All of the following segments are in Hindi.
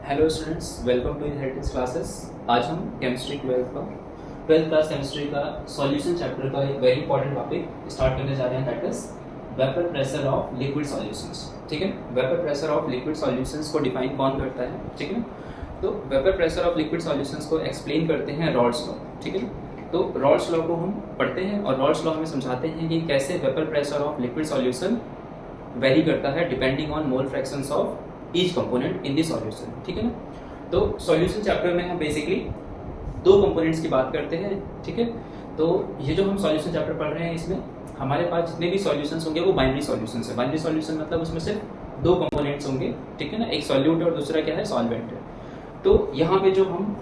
Hello students, welcome to inheritance classes. आज हम केमिस्ट्री ट्वेल्थ क्लास केमिस्ट्री का सॉल्यूशन चैप्टर का एक वेरी इंपॉर्टेंट टॉपिक स्टार्ट करने जा रहे हैं, that is vapour pressure of liquid solutions. ठीक है, vapour pressure of liquid solutions को डिफाइन कौन करता है? ठीक है, तो vapour pressure of liquid solutions को एक्सप्लेन करते हैं रॉल्स लॉ। ठीक है, तो रॉल्स लॉ को हम पढ़ते हैं और रॉल्स लॉ हमें समझाते हैं कि कैसे vapour pressure of liquid solution very करता है depending on mole fractions of each component in the solution. ठीक है ना, तो सॉल्यूशन चैप्टर में हम बेसिकली दो कंपोनेंट्स की बात करते हैं। ठीक है, तो ये जो हम सॉल्यूशन चैप्टर पढ़ रहे हैं इसमें हमारे पास जितने भी सॉल्यूशंस होंगे वो बाइनरी सॉल्यूशंस है। बाइनरी सॉल्यूशन मतलब उसमें सिर्फ दो कंपोनेंट्स होंगे। ठीक है ना, एक सॉल्यूट है और दूसरा क्या है, सॉल्वेंट है। तो यहाँ पे जो हम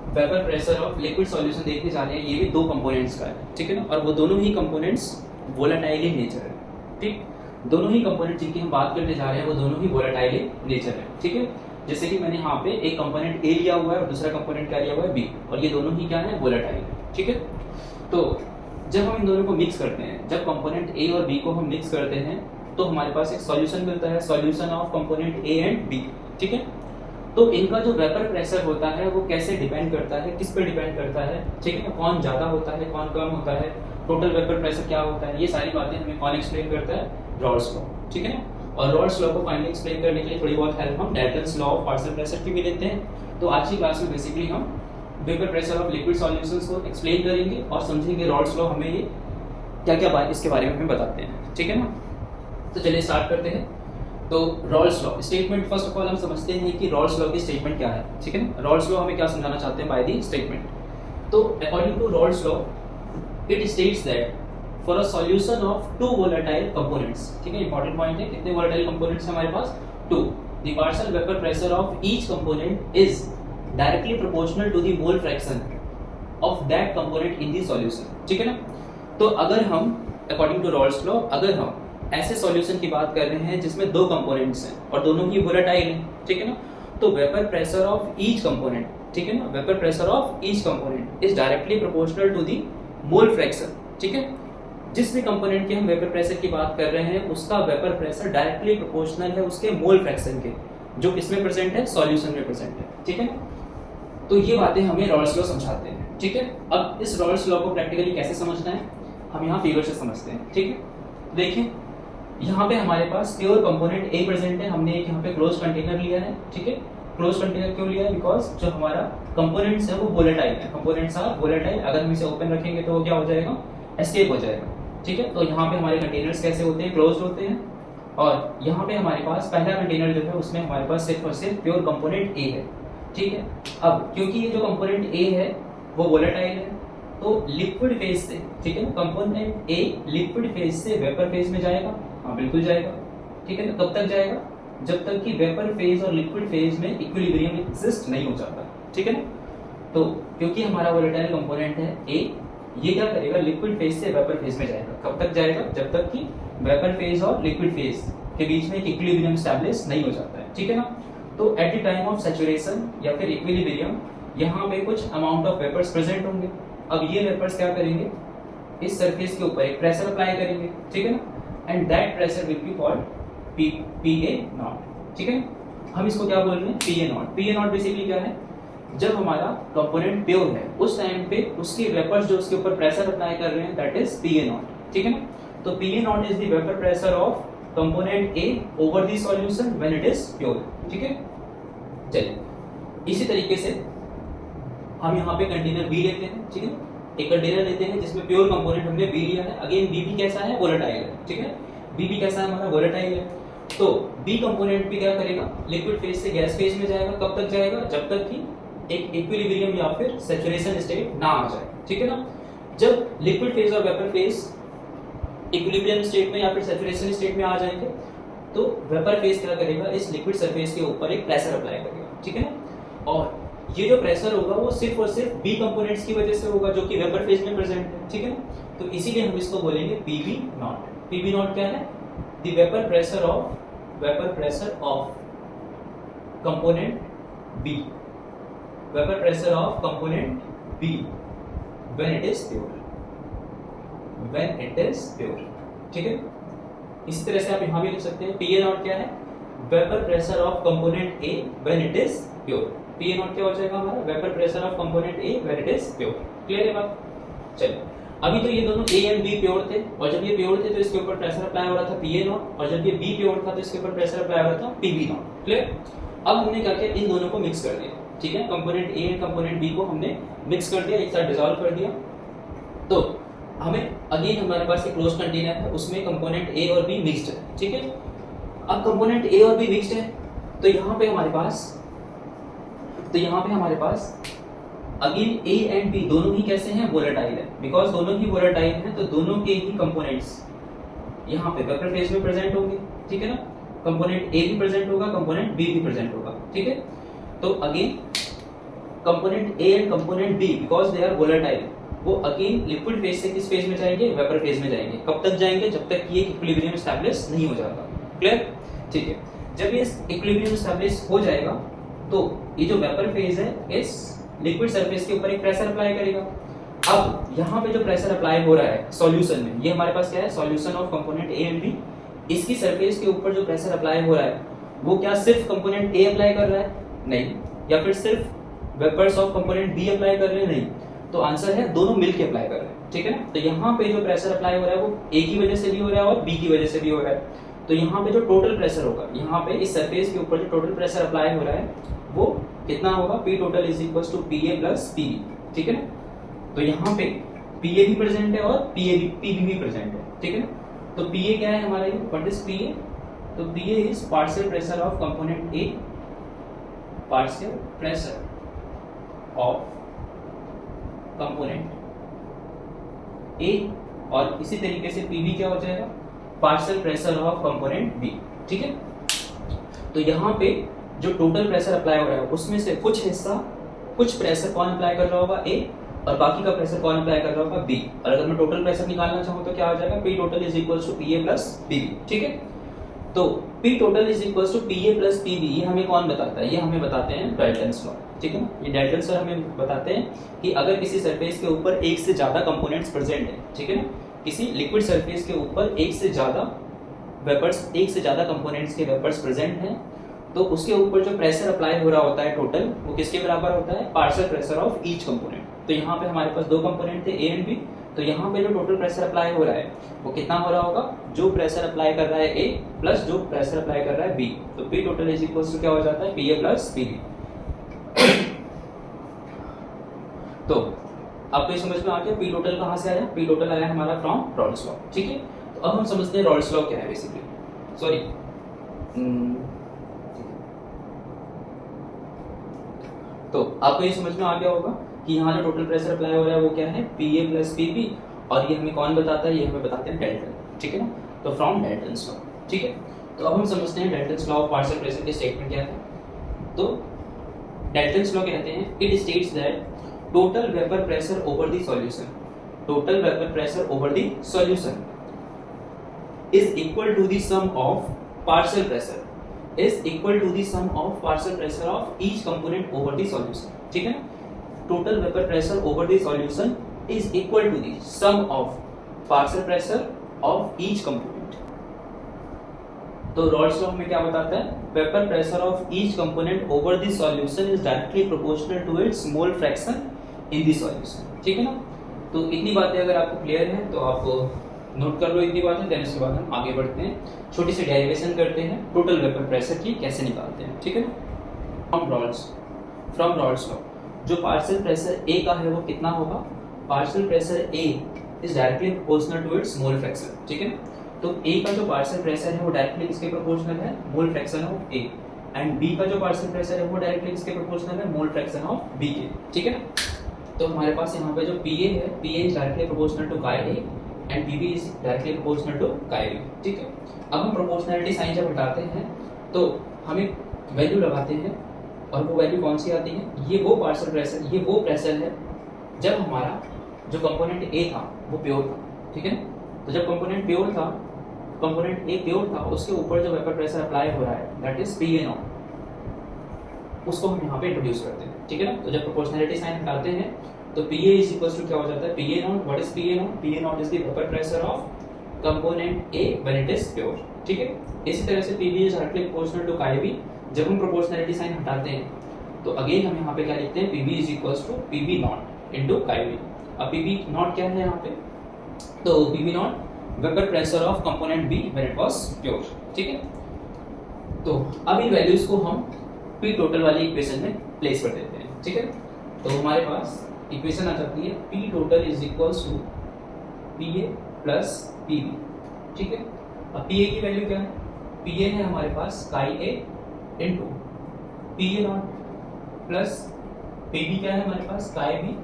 vapour pressure of liquid solution देखने जा रहे हैं ये भी दो कंपोनेंट्स का है। ठीक है ना, और वो दोनों ही कंपोनेंट्स वोलेटाइल इन नेचर है। ठीक, दोनों ही कंपोनेंट जिनकी हम बात करने जा रहे हैं वो दोनों ही वोलेटाइल इन नेचर है। ठीक है, जैसे कि मैंने यहाँ पे एक कंपोनेंट ए लिया हुआ है और दूसरा कंपोनेंट क्या लिया हुआ है, बी, और ये दोनों ही क्या है, वोलेटाइल है। ठीक है, तो जब हम इन दोनों को मिक्स करते हैं, जब कंपोनेंट ए और बी को हम मिक्स करते हैं तो हमारे पास एक सॉल्यूशन मिलता है, solution of component A and B. ठीक है, तो इनका जो वेपर प्रेशर होता है वो कैसे डिपेंड करता है, किस पर डिपेंड करता है? ठीक है, कौन ज्यादा होता है, कौन कम होता है, टोटल वेपर प्रेशर क्या होता है, ये सारी बातें हमें कौन एक्सप्लेन करता है, रॉल्स लॉ। ठीक है ना, और रॉल्स लॉ को फाइनली एक्सप्लेन करने के लिए थोड़ी बहुत हेल्प हम Dalton's law of partial pressure की भी लेते हैं। तो आज की क्लास में बेसिकली हम vapour pressure of liquid solutions को एक्सप्लेन करेंगे और समझेंगे रॉल्स लॉ हमें ये क्या क्या बात इसके बारे में हमें बताते हैं। ठीक है ना, तो चलिए स्टार्ट करते हैं। तो Raoult's law statement, first of all हम समझते हैं कि रॉल्स लॉ की स्टेटमेंट क्या है। ठीक है ना, रॉल्स लॉ हमें क्या समझाना चाहते हैं बाय दी स्टेटमेंट। तो according to Raoult's law it states that for a solution of two volatile components, ठीक है, इंपॉर्टेंट पॉइंट है, कितने वोलेटाइल कंपोनेंट्स हमारे पास, two, the partial vapour pressure of each component is directly proportional to the mole fraction of that component in the solution. ठीक है ना, तो अगर हम अकॉर्डिंग टू रॉल्स लॉ अगर हम ऐसे सॉल्यूशन की बात कर रहे हैं जिसमें दो कंपोनेंट्स हैं और दोनों ही वोलेटाइल हैं, ठीक है ना, तो vapour pressure of each component, ठीक है ना, vapour pressure of each component is directly proportional to the mole fraction. ठीक है, जिस भी कंपोनेंट की हम वेपर प्रेशर की बात कर रहे हैं उसका वेपर प्रेशर डायरेक्टली प्रोपोर्शनल है उसके मोल फ्रैक्शन के, जो किसमें प्रेजेंट है, सॉल्यूशन में प्रेजेंट है। ठीक है, तो ये बातें हमें रॉल्स लॉ समझाते हैं। ठीक है, अब इस रॉल्स लॉ को प्रैक्टिकली कैसे समझना है, हम यहाँ फिगर से समझते हैं। ठीक है, देखिए यहाँ पे हमारे पास प्योर कंपोनेंट ए प्रेजेंट है, हमने एक यहाँ पे क्लोज कंटेनर लिया है। ठीक है, क्लोज कंटेनर क्यों लिया है, बिकॉज जो हमारा कंपोनेंट्स है वो वोलेटाइल है, कंपोनेंट्स आर वोलेटाइल। अगर हम इसे ओपन रखेंगे तो वो क्या हो जाएगा, एस्केप हो जाएगा। ठीक है, तो यहाँ पे हमारे कंटेनर्स कैसे होते हैं, क्लोज होते हैं, और यहाँ पे हमारे पास पहला कंटेनर जो है उसमें हमारे पास सिर्फ और सिर्फ प्योर कंपोनेंट ए है। ठीक है, अब क्योंकि ये जो कंपोनेंट ए है वो वोलेटाइल है तो लिक्विड फेज से, ठीक है ना, कंपोनेंट ए लिक्विड फेज से वेपर फेज में जाएगा। हाँ बिल्कुल जाएगा। ठीक है, तो कब तक जाएगा, जब तक कि वेपर फेज और लिक्विड फेज में इक्विलिब्रियम एग्जिस्ट नहीं हो जाता। ठीक है ना, तो क्योंकि हमारा वोलेटाइल कंपोनेंट है ए, ये क्या करेगा, लिक्विड फेज से वेपर फेज में जाएगा। कब तक जाएगा, जब तक कि वेपर फेज और लिक्विड फेज के बीच में एक इक्विलिब्रियम एस्टैब्लिश नहीं हो जाता है। ठीक है ना, तो at the time of saturation या फिर इक्विलिब्रियम यहाँ पे कुछ अमाउंट ऑफ वेपर्स प्रेजेंट होंगे। अब ये वेपर्स क्या करेंगे, इस सरफेस के ऊपर एक प्रेशर अप्लाई करेंगे। ठीक है ना, and that pressure will be called PA not. ठीक है, हम इसको क्या बोल रहे हैं, PA not. PA not basically क्या है, जब हमारा कंपोनेंट प्योर है उस टाइम पे उसके वेपर्स जो उसके ऊपर प्रेशर अप्लाई कर रहे हैं दैट इज PA नॉट। ठीक है ना, तो PA not is the vapour pressure of component A over the solution when it is pure. ठीक है, चलिए इसी तरीके से हम यहाँ पे कंटेनर B लेते हैं। ठीक है, एक कंटेनर लेते हैं जिसमें प्योर कंपोनेंट हमने B लिया है। अगेन B भी कैसा है, वोलेटाइल है। ठीक है, B भी कैसा है, हमारा वोलेटाइल है। तो B कंपोनेंट भी क्या करेगा, लिक्विड फेज से गैस फेज में जाएगा। कब तक जाएगा, जब तक कि एक इक्विलिब्रियम या फिर सैचुरेशन स्टेट ना आ जाए। ठीक है ना, जब लिक्विड फेज और वेपर फेज इक्विलिब्रियम स्टेट में या फिर सैचुरेशन स्टेट में आ जाएंगे तो वेपर फेज क्या करेगा, इस लिक्विड सरफेस के ऊपर एक प्रेशर अप्लाई करेगा। ठीक है ना, और ये जो प्रेशर होगा वो सिर्फ और सिर्फ बी कंपोनेंट्स की वजह से होगा जो कि वेपर फेज में प्रेजेंट है। ठीक है ना, तो इसीलिए हम इसको बोलेंगे PV नॉट। PV नॉट क्या है, the vapour pressure of component B, vapour pressure of component B when it is pure, when it is pure. ठीक है, इसी तरह से आप यहां भी लिख सकते हैं PA नॉट क्या है, vapour pressure of component A when it is pure. P A naught क्या हो जाएगा हमारा, vapour pressure of component A when it is pure. Clear है बात? चलिए, अभी तो ये दोनों ए एंड बी प्योर थे, और जब ये प्योर थे तो इसके ऊपर प्रेशर अप्लाई हो रहा था पी ए नॉट, और जब ये बी प्योर था तो इसके ऊपर प्रेशर अप्लाई हो रहा था पी बी नॉट। क्लियर? अब हमने क्या किया, इन दोनों को मिक्स कर दिया। ठीक है, component A and component B को हमने मिक्स कर दिया, एक साथ डिसॉल्व कर दिया। तो हमें अगेन हमारे पास एक क्लोज कंटेनर है, उसमें कंपोनेंट ए और बी मिक्स्ड है। ठीक है, अब कंपोनेंट ए और बी मिक्स्ड है तो यहाँ पे हमारे पास अगेन ए एंड बी दोनों ही कैसे हैं, वोलेटाइल है। बिकॉज दोनों ही वोलेटाइल हैं तो दोनों के ही कंपोनेंट्स यहाँ पे वेपर फेज में प्रेजेंट होंगे। ठीक है ना, कंपोनेंट ए भी प्रेजेंट होगा, कंपोनेंट बी भी प्रेजेंट होगा। ठीक है, तो again component A and component B because they are volatile, वो अगेन लिक्विड फेज से किस फेज में जाएंगे, वेपर फेज में जाएंगे। कब तक जाएंगे, जब तक ये इक्विलिब्रियम एस्टैब्लिश नहीं हो जाता। क्लियर? ठीक है, जब ये इक्विलिब्रियम एस्टैब्लिश हो जाएगा तो ये जो वेपर फेज है इस लिक्विड सरफेस के ऊपर एक प्रेशर अप्लाई करेगा। अब यहाँ पे जो प्रेशर अप्लाई हो रहा है सॉल्यूशन में, ये हमारे पास क्या है, solution of component A and B. इसकी सरफेस के ऊपर जो प्रेशर अप्लाई हो रहा है वो क्या सिर्फ कंपोनेंट ए अप्लाई कर रहा है, नहीं, या फिर सिर्फ vapours of component B apply कर रहे हैं, नहीं। तो आंसर है दोनों मिलके अप्लाई कर रहे हैं। ठीक है ना, तो यहाँ पे जो प्रेशर अप्लाई हो रहा है वो ए की वजह से भी हो रहा है और बी की वजह से भी हो रहा है। तो यहाँ पे जो टोटल प्रेशर होगा, यहाँ पे इस सरफेस के ऊपर जो टोटल प्रेशर अप्लाई हो रहा है वो कितना होगा, P total is equal to P A plus P B. ठीक है ना, तो यहाँ पे पी ए भी प्रेजेंट है और पी बी भी प्रेजेंट है। ठीक है ना, तो पी ए क्या है हमारा, ये व्हाट इज पी ए, तो P A is partial pressure of component A, partial pressure of component A, और इसी तरीके से पी बी क्या हो जाएगा, partial pressure of component B. ठीक है, तो यहाँ पे जो टोटल प्रेशर अप्लाई हो रहा है उसमें से कुछ हिस्सा, कुछ प्रेशर कौन अप्लाई कर रहा होगा, ए, और बाकी का प्रेशर कौन अप्लाई कर रहा होगा, बी। और अगर मैं टोटल प्रेशर निकालना चाहूँ तो क्या हो जाएगा, P total is equal to P A plus P B. ठीक है, तो P total is equal to P A plus P B, ये हमें कौन बताता है, ये हमें बताते हैं डाल्टन्स लॉ। ठीक है ना, ये डाल्टन्स लॉ हमें बताते हैं कि अगर किसी सरफेस के ऊपर एक से ज्यादा कंपोनेंट्स प्रेजेंट है, ठीक है ना, किसी लिक्विड सरफेस के ऊपर एक से ज्यादा वेपर्स, एक से ज्यादा कंपोनेंट्स के वेपर्स प्रेजेंट हैं, तो उसके ऊपर जो प्रेशर अप्लाई हो रहा होता है टोटल, वो किसके बराबर होता है, partial pressure of each component. तो यहाँ पे हमारे पास दो कंपोनेंट थे ए एंड बी, तो यहाँ पे जो टोटल प्रेशर अप्लाई हो रहा है वो कितना हो रहा होगा, जो प्रेशर अप्लाई कर रहा है ए प्लस जो प्रेशर अप्लाई कर रहा है बी, तो P total is equal to क्या हो जाता है, P A plus P B. तो आपको ये समझ में आ गया पी टोटल कहाँ से आया, पी टोटल आया हमारा फ्रॉम रॉल्स लॉ। ठीक है, तो अब हम समझते हैं रॉल्स लॉ क्या है बेसिकली, सॉरी तो आपको ये समझ में आ गया होगा कि यहाँ जो टोटल प्रेशर अप्लाई हो रहा है वो क्या है, P A plus P B, और ये हमें कौन बताता है, ये हमें बताते हैं डाल्टन। ठीक है ना, तो फ्रॉम डाल्टन्स लॉ। ठीक है, तो अब हम समझते हैं Dalton's law of partial pressure के स्टेटमेंट क्या है। तो डाल्टन्स लॉ कहते हैं, it states that total vapour pressure over the solution, total vapour pressure over the solution is equal to the sum of partial pressure, is equal to the sum of partial pressure of each component over the solution. ठीक है ना, total vapor pressure over the solution is equal to the sum of partial pressure of each component. तो रॉल्स लॉ में क्या बताता है, vapour pressure of each component over the solution is directly proportional to its mole fraction in the solution. ठीक है ना, तो इतनी बातें अगर आपको क्लियर है तो आप नोट कर लो इतनी बातें, देन उसके बाद हम आगे बढ़ते हैं, छोटी सी डेरिवेशन करते हैं टोटल वेपर प्रेशर की कैसे निकालते हैं। ठीक है ना, फ्रॉम रॉल्स लॉ जो पार्शियल प्रेशर ए का है वो कितना होगा, partial pressure A is directly proportional to its mole fraction. ठीक है ना, तो ए का जो पार्शियल प्रेशर है वो डायरेक्टली किसके प्रोपोर्शनल है, mole fraction of A, and B का जो पार्शियल प्रेशर है वो डायरेक्टली किसके प्रोपोर्शनल है, मोल फ्रैक्शन ऑफ बी के। ठीक है ना, तो हमारे पास यहाँ पे जो पी ए है, P A is directly proportional to chi A and P B is directly proportional to chi B. ठीक है, अब हम प्रोपोर्शनलिटी साइन जब हटाते हैं तो हमें वैल्यू लगाते हैं, और वो वैल्यू कौन सी आती है, ये वो पार्शियल प्रेशर, ये वो प्रेशर है जब हमारा जो कंपोनेंट ए था वो प्योर था। ठीक है, तो जब कंपोनेंट प्योर था, कंपोनेंट ए प्योर था, उसके ऊपर जो वेपर प्रेशर अप्लाई हो रहा है that is P A not, उसको हम यहाँ पे इंट्रोड्यूस करते हैं। ठीक है ना, तो जब प्रोपोर्शनलिटी साइन हटाते हैं तो P A is equal to क्या हो जाता है, P A not, what is P A not, P A not is the vapour pressure of component A when it is pure. ठीक है। इसी तरह से PV is directly proportional to chi B. जब हम प्रोपोर्शनैलिटी साइन हटाते हैं तो अगेन हम यहाँ पे क्या लिखते हैं, PV is equals to PV naught into chi B. अब पीवी नॉट क्या है यहाँ पे, तो PV naught vapour pressure of component B when it was pure, ठीक है। तो अब इन वैल्यूज को हम पी टोटल वाली इक्वेशन में प्लेस कर देते हैं, ठीक है। तो हमारे पास इक्वेशन आ जाती है P total is equals to P A plus P B, ठीक है। अब पी ए की वैल्यू क्या है, पी ए है हमारे पास chi A into P A naught plus P B क्या है हमारे पास chi B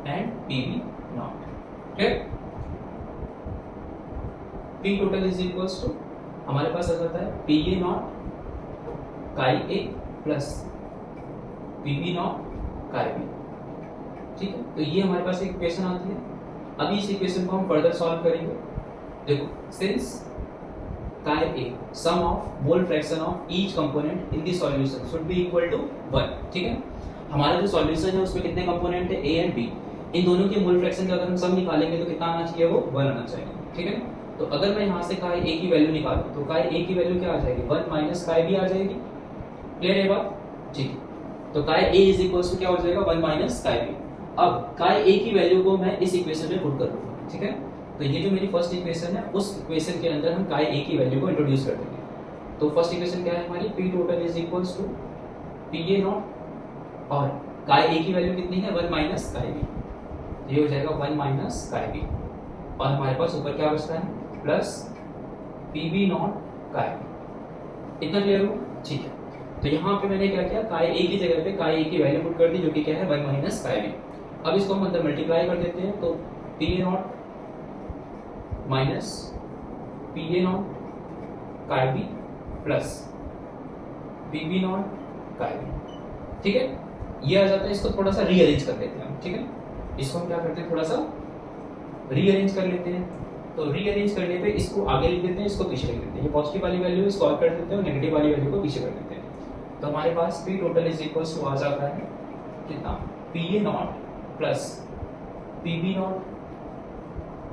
and P B naught, ठीक। P total is equals to हमारे पास आ जाता है P A naught chi A plus P B naught chi B, ठीक है। तो ये हमारे पास एक इक्वेशन आती है। अभी इस इक्वेशन को हम फर्दर सॉल्व करेंगे। देखो, since chi A sum of mole fraction of each component in the solution should be equal to 1, ठीक है। हमारा जो सॉल्यूशन है उसमें कितने कंपोनेंट है, ए एंड बी। इन दोनों के मोल फ्रैक्शन का अगर हम सम निकालेंगे तो कितना आना चाहिए, वो 1 आना चाहिए, ठीक है। तो अगर मैं यहाँ से काई ए की वैल्यू निकालूं तो काई ए की वैल्यू क्या आ जाएगी, 1 माइनस काई बी आ जाएगी। क्लियर है बात, ठीक है। तो काई ए इज इक्वल टू क्या हो जाएगा, 1 माइनस काई बी। अब काई ए की वैल्यू को मैं इस इक्वेशन में पुट कर दूंगा, ठीक है। तो ये जो मेरी फर्स्ट इक्वेशन है उस इक्वेशन के अंदर हम काई ए की वैल्यू को इंट्रोड्यूस कर देंगे। तो फर्स्ट इक्वेशन क्या है हमारी, P total is equals to P A naught और काई ए की वैल्यू कितनी है, 1 माइनस काई बी। ये हो जाएगा 1 माइनस काई बी और हमारे पास ऊपर क्या बचता है, plus P B naught chi B. इतना क्लियर हो, ठीक है। तो यहाँ पे मैंने क्या किया, काई ए की जगह पे काई ए की वैल्यू पुट कर दी जो कि क्या है, 1 माइनस काई बी। अब इसको हम अंदर मल्टीप्लाई कर देते हैं तो P A naught minus P A naught chi B plus P B naught chi B, ठीक है। ये आ जाता है। इसको थोड़ा सा रीअरेंज कर लेते हैं हम, ठीक है। इसको हम क्या करते हैं, थोड़ा सा रीअरेंज कर लेते हैं। तो रीअरेंज करने पे इसको आगे लिख देते हैं, इसको पीछे लिख देते हैं। ये पॉजिटिव वाली वैल्यू इसको आगे कर देते हैं और नेगेटिव वाली वैल्यू को पीछे कर देते हैं। तो हमारे पास P total is equals to आ जाता है कितना, P A naught plus P B naught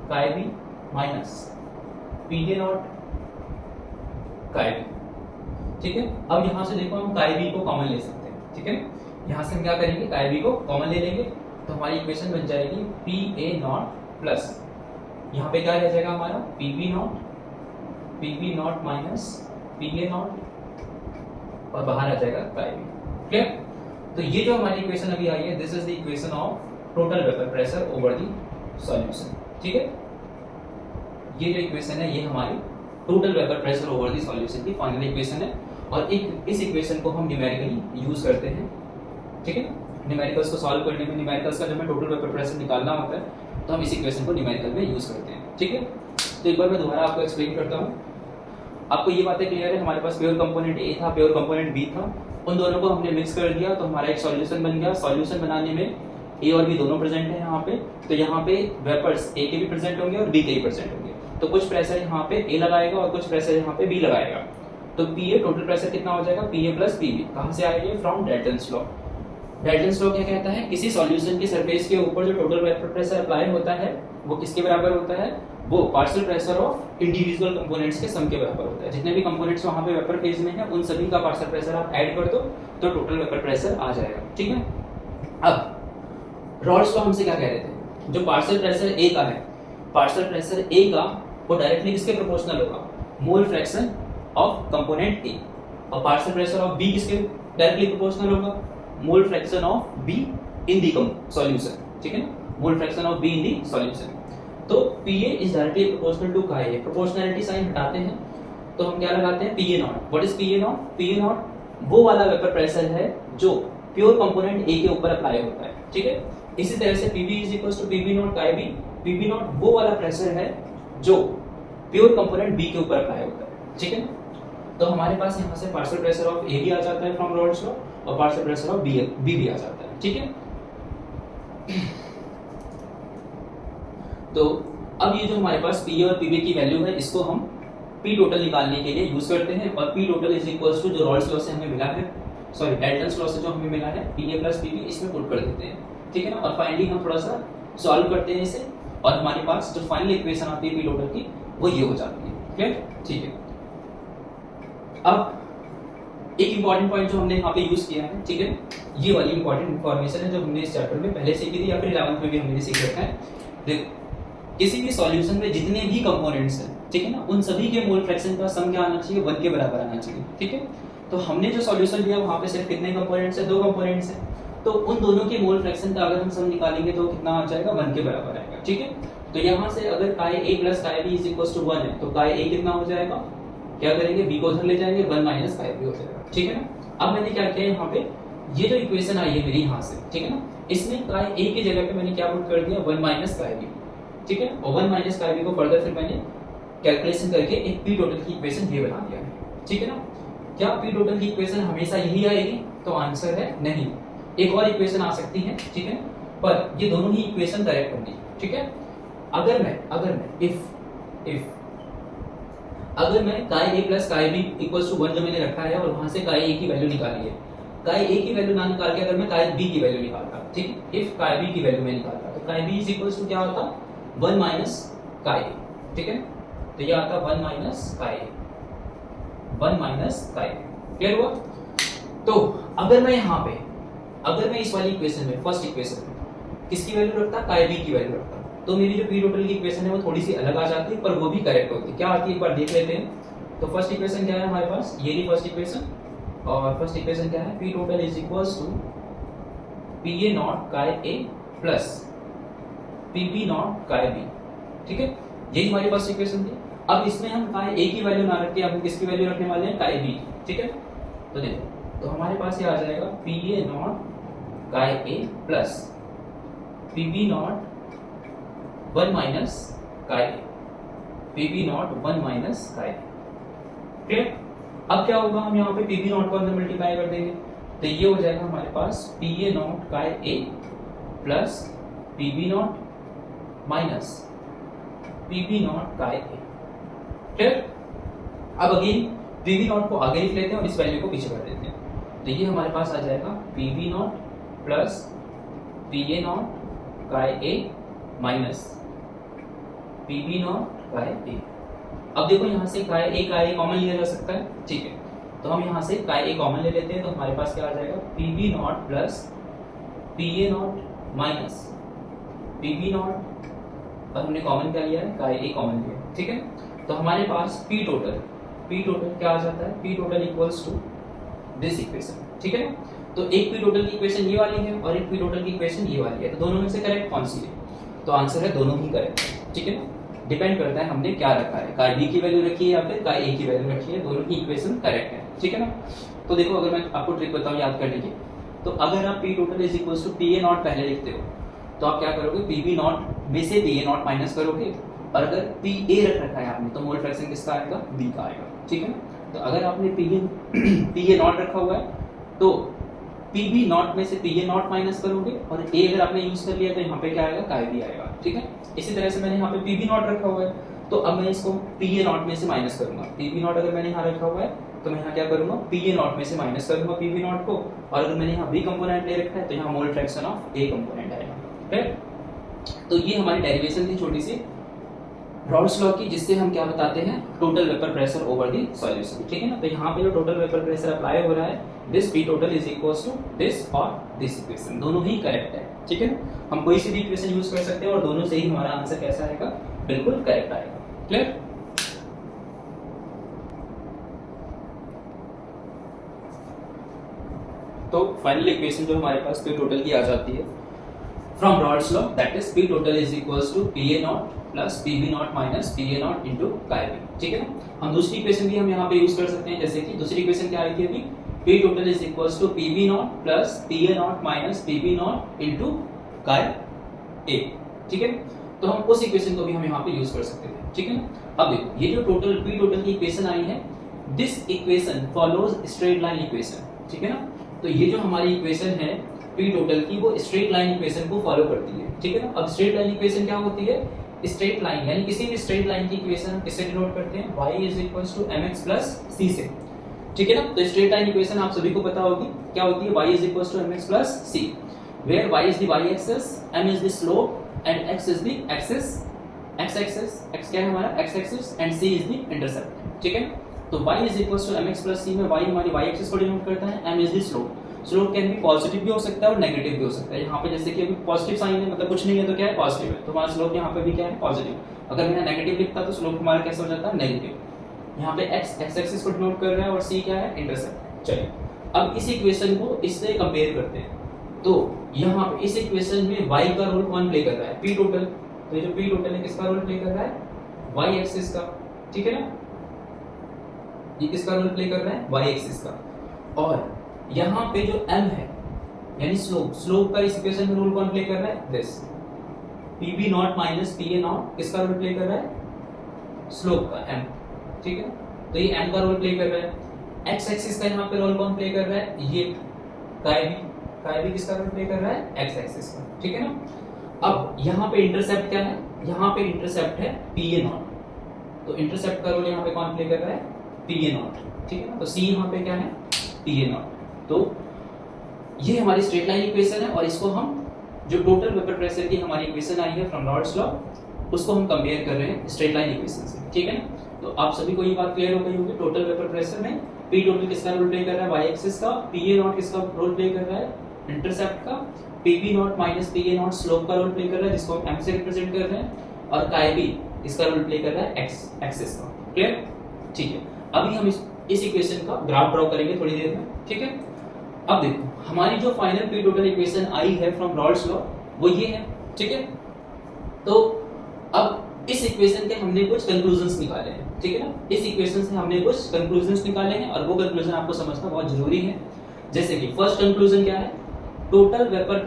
chi B minus P A naught chi B, ठीक है। अब यहाँ से देखो हम काई बी को कॉमन ले सकते हैं, ठीक है। यहाँ से हम क्या करेंगे, काई बी को कॉमन ले लेंगे तो हमारी इक्वेशन बन जाएगी पी ए नॉट प्लस यहाँ पे क्या रह जाएगा हमारा, P B naught minus P A naught और बाहर आ जाएगा काई बी, क्लियर। तो ये जो हमारी इक्वेशन अभी आई है, this is the equation of total vapour pressure over the solution, ठीक है। ये जो इक्वेशन है ये हमारी total vapour pressure over the solution की फाइनल इक्वेशन है और इस इक्वेशन को हम न्यूमेरिकली यूज करते हैं, ठीक है। न्यूमेरिकल्स को सॉल्व करने में, न्यूमेरिकल्स का जब हमें टोटल वेपर प्रेशर निकालना होता है तो हम इस इक्वेशन को न्यूमेरिकल में यूज करते हैं, ठीक है। तो एक बार मैं दोबारा आपको एक्सप्लेन करता हूँ। आपको ये बातें क्लियर है, हमारे पास प्योर कंपोनेंट ए था, प्योर कंपोनेंट बी था, उन दोनों को हमने मिक्स कर दिया तो हमारा एक सॉल्यूशन बन गया। सॉल्यूशन बनाने में ए और बी दोनों प्रेजेंट है यहाँ पे, तो यहाँ पे वेपर्स ए के भी प्रेजेंट होंगे और बी के भी प्रेजेंट होंगे। तो कुछ प्रेशर यहाँ पे ए लगाएगा और कुछ प्रेशर यहाँ पे बी लगाएगा। तो पी ए टोटल प्रेशर कितना हो जाएगा, P A plus P B. कहाँ से आएगा, from Dalton's law. Dalton's law क्या कहता है, किसी सॉल्यूशन की सरफेस के ऊपर जो टोटल वेपर प्रेशर अप्लाई होता है वो किसके बराबर होता है, वो partial pressure of individual components के सम के बराबर होता है। जितने भी कंपोनेंट्स वहां पे वेपर फेज में है उन सभी का पार्शियल प्रेशर आप ऐड कर दो तो टोटल वेपर प्रेशर आ जाएगा, ठीक है। अब रॉल्स लॉ हमसे क्या कह रहे थे, जो पार्शियल प्रेशर ए का है, पार्शियल प्रेशर ए का वो डायरेक्टली किसके प्रोपोर्शनल होगा, mole fraction of component A, और पार्शियल प्रेशर ऑफ बी किसके डायरेक्टली प्रोपोर्शनल होगा, mole fraction of B in the solution, ठीक है ना, mole fraction of B in the solution. तो P A is directly proportional to chi A. Proportionality sign हटाते हैं तो हम क्या लगाते हैं, P A not. What is P A not, P A not वो वाला वेपर प्रेशर है जो प्योर कंपोनेंट ए के ऊपर अप्लाई होता है, ठीक है। इसी तरह से PB is equals to PB naught chi B. PB naught वो वाला प्रेशर है जो प्योर कंपोनेंट बी के ऊपर अप्लाई होता है, ठीक है। तो हमारे पास यहाँ से पार्शियल प्रेशर ऑफ ए भी आ जाता है फ्रॉम रॉल्स लॉ और पार्शियल प्रेशर ऑफ बी भी आ जाता है, ठीक है। तो अब ये जो हमारे पास पी और पीबी की वैल्यू है इसको हम पी टोटल निकालने के लिए यूज करते हैं और P total is equals to जो रॉल्स लॉ से हमें मिला है, सॉरी डाल्टन्स लॉ से जो हमें मिला है, पी ए प्लस पीबी इसमें पुट कर देते हैं, ठीक है ना। और फाइनली हम थोड़ा सा सॉल्व करते हैं इसे और हमारे पास जो फाइनल इक्वेशन आती है पी टोटल की वो ये हो जाती है, क्लियर, ठीक है। अब एक इंपॉर्टेंट पॉइंट जो हमने यहाँ पे यूज किया है, ठीक है, ये वाली इंपॉर्टेंट इन्फॉर्मेशन है जो हमने इस चैप्टर में पहले सीखी थी या फिर 11th में भी हमने सीख रखा है। किसी भी सॉल्यूशन में जितने भी कंपोनेंट्स हैं, ठीक है ना, उन सभी के मोल फ्रैक्शन का सम क्या आना चाहिए, 1 के बराबर आना चाहिए, ठीक है। तो हमने जो सॉल्यूशन लिया वहाँ पे सिर्फ कितने कंपोनेंट्स हैं, 2 कंपोनेंट्स हैं, तो उन दोनों के मोल फ्रैक्शन का अगर हम सम निकालेंगे तो कितना आ जाएगा, 1 के बराबर आएगा, ठीक है। तो यहाँ से अगर chi a plus chi b is equal to 1 है तो chi a कितना हो जाएगा, क्या करेंगे, b को उधर ले जाएंगे, 1 माइनस chi b हो जाएगा, ठीक है ना। अब मैंने क्या किया यहाँ पे, ये जो इक्वेशन आई है मेरी यहाँ से, ठीक है ना, इसमें chi a की जगह पे मैंने क्या पुट कर दिया, 1 माइनस chi b, ठीक है, और 1 माइनस chi b को फर्दर फिर मैंने कैलकुलेशन करके एक p टोटल की इक्वेशन ये बना दिया है, ठीक है ना। क्या p टोटल की इक्वेशन हमेशा यही आएगी, तो आंसर है नहीं, एक और इक्वेशन आ सकती है, ठीक है, पर ये दोनों ही इक्वेशन करेक्ट होंगी, ठीक है। अगर मैं अगर मैं chi a plus chi b equals to 1 जो मैंने रखा है और वहां से chi a की वैल्यू निकाली है, chi a की वैल्यू ना निकाल के अगर मैं chi b की वैल्यू निकालता, ठीक, इफ chi b की वैल्यू मैं निकालता तो chi b is equals to क्या होता, 1 माइनस chi a, ठीक है, तो ये आता 1 minus chi a, 1 minus chi a, clear हुआ। तो अगर मैं यहाँ पे, अगर मैं इस वाली इक्वेशन में, फर्स्ट इक्वेशन में किसकी वैल्यू रखता, chi b की वैल्यू रखता, तो मेरी जो p टोटल की इक्वेशन है वो थोड़ी सी अलग आ जाती है, पर वो भी करेक्ट होती है। क्या आती है एक बार देख लेते हैं। तो फर्स्ट इक्वेशन क्या है हमारे पास, ये रही फर्स्ट इक्वेशन, और फर्स्ट इक्वेशन क्या है, p total is equals to pa naught chi a plus pb naught chi b, ठीक है, यही हमारी फर्स्ट इक्वेशन थी। अब इसमें हम chi a की वैल्यू ना रख के हम किसकी वैल्यू रखने वाले हैं, chi b, ठीक है। तो देखो, तो हमारे पास ये आ जाएगा pa naught chi a plus pb not 1 minus chi a, pb not 1 minus chi a, clear. अब क्या होगा, हम यहाँ पे pb नॉट को अंदर मल्टीप्लाई कर देंगे, तो ये हो जाएगा हमारे पास pa naught chi a plus pb naught minus pb naught chi a, clear. अब अगेन pb नॉट को आगे लिख लेते हैं और इस वैल्यू को पीछे कर देते हैं, तो ये हमारे पास आ जाएगा pb naught plus pa naught chi a minus pb naught chi a। अब देखो यहाँ से chi a कॉमन लिया जा सकता है, ठीक है, तो हम यहाँ से chi a कॉमन ले लेते हैं, तो हमारे पास क्या आ जाएगा, pb naught plus pa naught minus pb naught, और हमने कॉमन क्या लिया है, chi a कॉमन लिया, ठीक है। तो हमारे पास p टोटल क्या आ जाता है, p total equals to this equation, ठीक है ना। तो एक p टोटल की इक्वेशन ये वाली है और एक p टोटल की इक्वेशन ये वाली है, तो दोनों में से करेक्ट कौन सी है, तो आंसर है दोनों ही करेक्ट है, ठीक है ना। डिपेंड करता है हमने क्या रखा है, chi b की वैल्यू रखी है या फिर chi a की वैल्यू रखी है, दोनों ही इक्वेशन करेक्ट है, ठीक है ना। तो देखो, अगर मैं आपको ट्रिक बताऊं याद करने की, तो अगर आप p total is equals to pa naught पहले लिखते हो तो आप क्या करोगे, pb नॉट में से pa नॉट माइनस करोगे, और अगर pa रख रखा है आपने तो मोल फ्रैक्शन किसका आएगा, b का आएगा, ठीक है ना। तो अगर आपने pa नॉट रखा हुआ है तो pb नॉट में से pa नॉट माइनस करोगे, और a अगर आपने यूज कर लिया तो यहाँ पे क्या आएगा, chi b आएगा, ठीक है। इसी तरह से मैंने यहाँ पे pb नॉट रखा हुआ है, तो अब मैं इसको pa नॉट में से माइनस करूंगा, pb नॉट अगर मैंने यहाँ रखा हुआ है तो मैं यहाँ क्या करूंगा, pa नॉट में से माइनस करूंगा pb नॉट को, और अगर मैंने यहाँ b कंपोनेंट ले रखा है तो यहाँ मोल फ्रैक्शन ऑफ a कंपोनेंट आएगा, ठीक। तो ये हमारी डेरिवेशन थी छोटी सी रॉल्स लॉ की, जिससे हम क्या बताते हैं, total vapour pressure over the solution, ठीक है ना। तो यहाँ पे जो टोटल वेपर प्रेशर अप्लाई हो रहा है, this p total is equals to this और दिस इक्वेशन, दोनों ही करेक्ट है, ठीक है ना। हम कोई सी भी इक्वेशन यूज कर सकते हैं और दोनों से ही हमारा आंसर कैसा आएगा, बिल्कुल करेक्ट आएगा, क्लियर। तो फाइनल इक्वेशन जो हमारे पास p टोटल की आ जाती है from Raoult's law, that is p total is equals to pa naught plus pb naught minus pa naught into chi b, ठीक है ना। हम दूसरी इक्वेशन भी हम यहाँ पे यूज कर सकते हैं, जैसे कि दूसरी इक्वेशन क्या आई थी अभी, p total is equals to pb naught plus pa naught minus pb naught into chi a, ठीक है। तो हम उस इक्वेशन को भी हम यहाँ पे यूज कर सकते थे, ठीक है ना। अब देखो, ये जो टोटल p टोटल की इक्वेशन आई है, this equation follows straight line equation, ठीक है ना। तो ये जो हमारी इक्वेशन है p टोटल की, वो स्ट्रेट लाइन इक्वेशन को फॉलो करती है, ठीक है ना। अब स्ट्रेट लाइन इक्वेशन क्या होती है, स्ट्रेट लाइन यानी किसी भी स्ट्रेट लाइन की इक्वेशन हम किससे डिनोट करते हैं, y is equals to mx plus c से, ठीक है ना। तो स्ट्रेट लाइन इक्वेशन आप सभी को पता होगी क्या होती है, y is equals to mx plus c, where y is the y axis, m is the slope and x is the axis, x axis, x क्या है हमारा x axis, and c is the intercept, ठीक है। तो y is equal to mx plus c में y हमारी y एक्सिस को डिनोट करता है, m is the slope. Slope can be positive भी हो सकता है और नेगेटिव भी हो सकता है। यहाँ पे जैसे कि अभी पॉजिटिव साइन है, मतलब कुछ नहीं है तो क्या है, पॉजिटिव है, तो हमारा स्लोप यहाँ पे भी क्या है, पॉजिटिव। अगर मैं नेगेटिव लिखता तो स्लोप हमारा कैसा हो जाता है, नेगेटिव। यहाँ पे x एक्सिस को डिनोट कर रहा है और c क्या है, इंटरसेप्ट। चलिए अब इस इक्वेशन को इससे कंपेयर करते हैं। तो यहाँ पे इस इक्वेशन में y का रोल कौन प्ले कर रहा है, p टोटल। तो ये जो p टोटल है किसका रोल प्ले कर रहा है, y एक्सिस का, ठीक है ना। ये किसका रोल प्ले कर रहा है, y एक्सिस का। और यहाँ पे जो m है यानी स्लोप, स्लोप का इस इक्वेशन में रोल कौन प्ले कर रहा है, this pb naught minus pa not किसका रोल प्ले कर रहा है, स्लोप का m, ठीक है। तो ये m का रोल प्ले कर रहा है। x एक्सिस का यहाँ पे रोल कौन प्ले कर रहा है, ये काय भी किसका रोल प्ले कर रहा है, x एक्सिस का, ठीक है ना। अब यहाँ पे इंटरसेप्ट क्या है, यहाँ पे इंटरसेप्ट है pa नॉट। तो इंटरसेप्ट का रोल यहाँ पे कौन प्ले कर रहा है, pa नॉट, ठीक है ना। तो c यहाँ पे क्या है, pa नॉट। तो ये हमारी स्ट्रेट लाइन इक्वेशन है और इसको हम जो टोटल वेपर प्रेशर की हमारी इक्वेशन आई है फ्रॉम रॉल्स लॉ, उसको हम कंपेयर कर रहे हैं स्ट्रेट लाइन इक्वेशन से, ठीक है ना। तो आप सभी को ये बात क्लियर हो गई होगी, टोटल वेपर प्रेशर में p टोटल किसका रोल प्ले कर रहा है, y एक्सिस का, pa नॉट किसका रोल प्ले कर रहा है, इंटरसेप्ट का, pb naught minus pa not slope का रोल प्ले कर रहा है जिसको हम m से रिप्रेजेंट कर रहे हैं, और काय भी इसका रोल प्ले कर रहा है x एक्सिस का। क्लियर, ठीक है। अभी हम इस इक्वेशन का ग्राफ ड्रॉ करेंगे थोड़ी देर में, ठीक है। अब देखो हमारी जो फाइनल p टोटल इक्वेशन आई है फ्रॉम रॉल्स लॉ वो ये है, ठीक है। तो अब इस इक्वेशन के हमने कुछ कंक्लूजन्स निकाले हैं, ठीक है ना। इस इक्वेशन से हमने कुछ कंक्लूजन्स निकाले हैं और वो कंक्लूजन आपको समझना बहुत जरूरी है। जैसे कि फर्स्ट कंक्लूजन क्या है, total vapour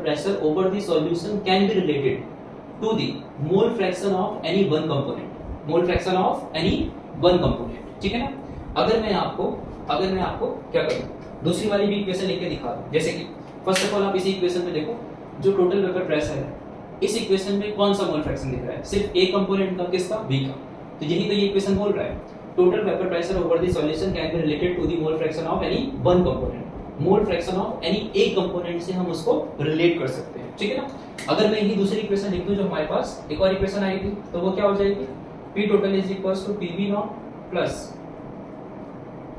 pressure over the solution can be related to the mole fraction of any one component, mole fraction of any one component, ठीक है ना। अगर मैं आपको क्या करूं, दूसरी वाली भी इक्वेशन लिख के दिखा दूं। जैसे कि फर्स्ट ऑफ ऑल आप इसी इक्वेशन में देखो, जो टोटल वेपर प्रेशर है इस इक्वेशन में कौन सा मोल फ्रैक्शन दिख रहा है, सिर्फ एक कंपोनेंट का, किसका, v का। तो यही तो ये इक्वेशन बोल रहा है, total vapour pressure over the solution can be related to the mole fraction of any one component. Mole fraction of any एक कंपोनेंट से हम उसको रिलेट कर सकते हैं, ठीक है ना। अगर मैं यही दूसरी इक्वेशन लिख दूं जो हमारे पास एक और इक्वेशन आई थी, तो वो क्या हो जाएगी, p total is equals to pb naught plus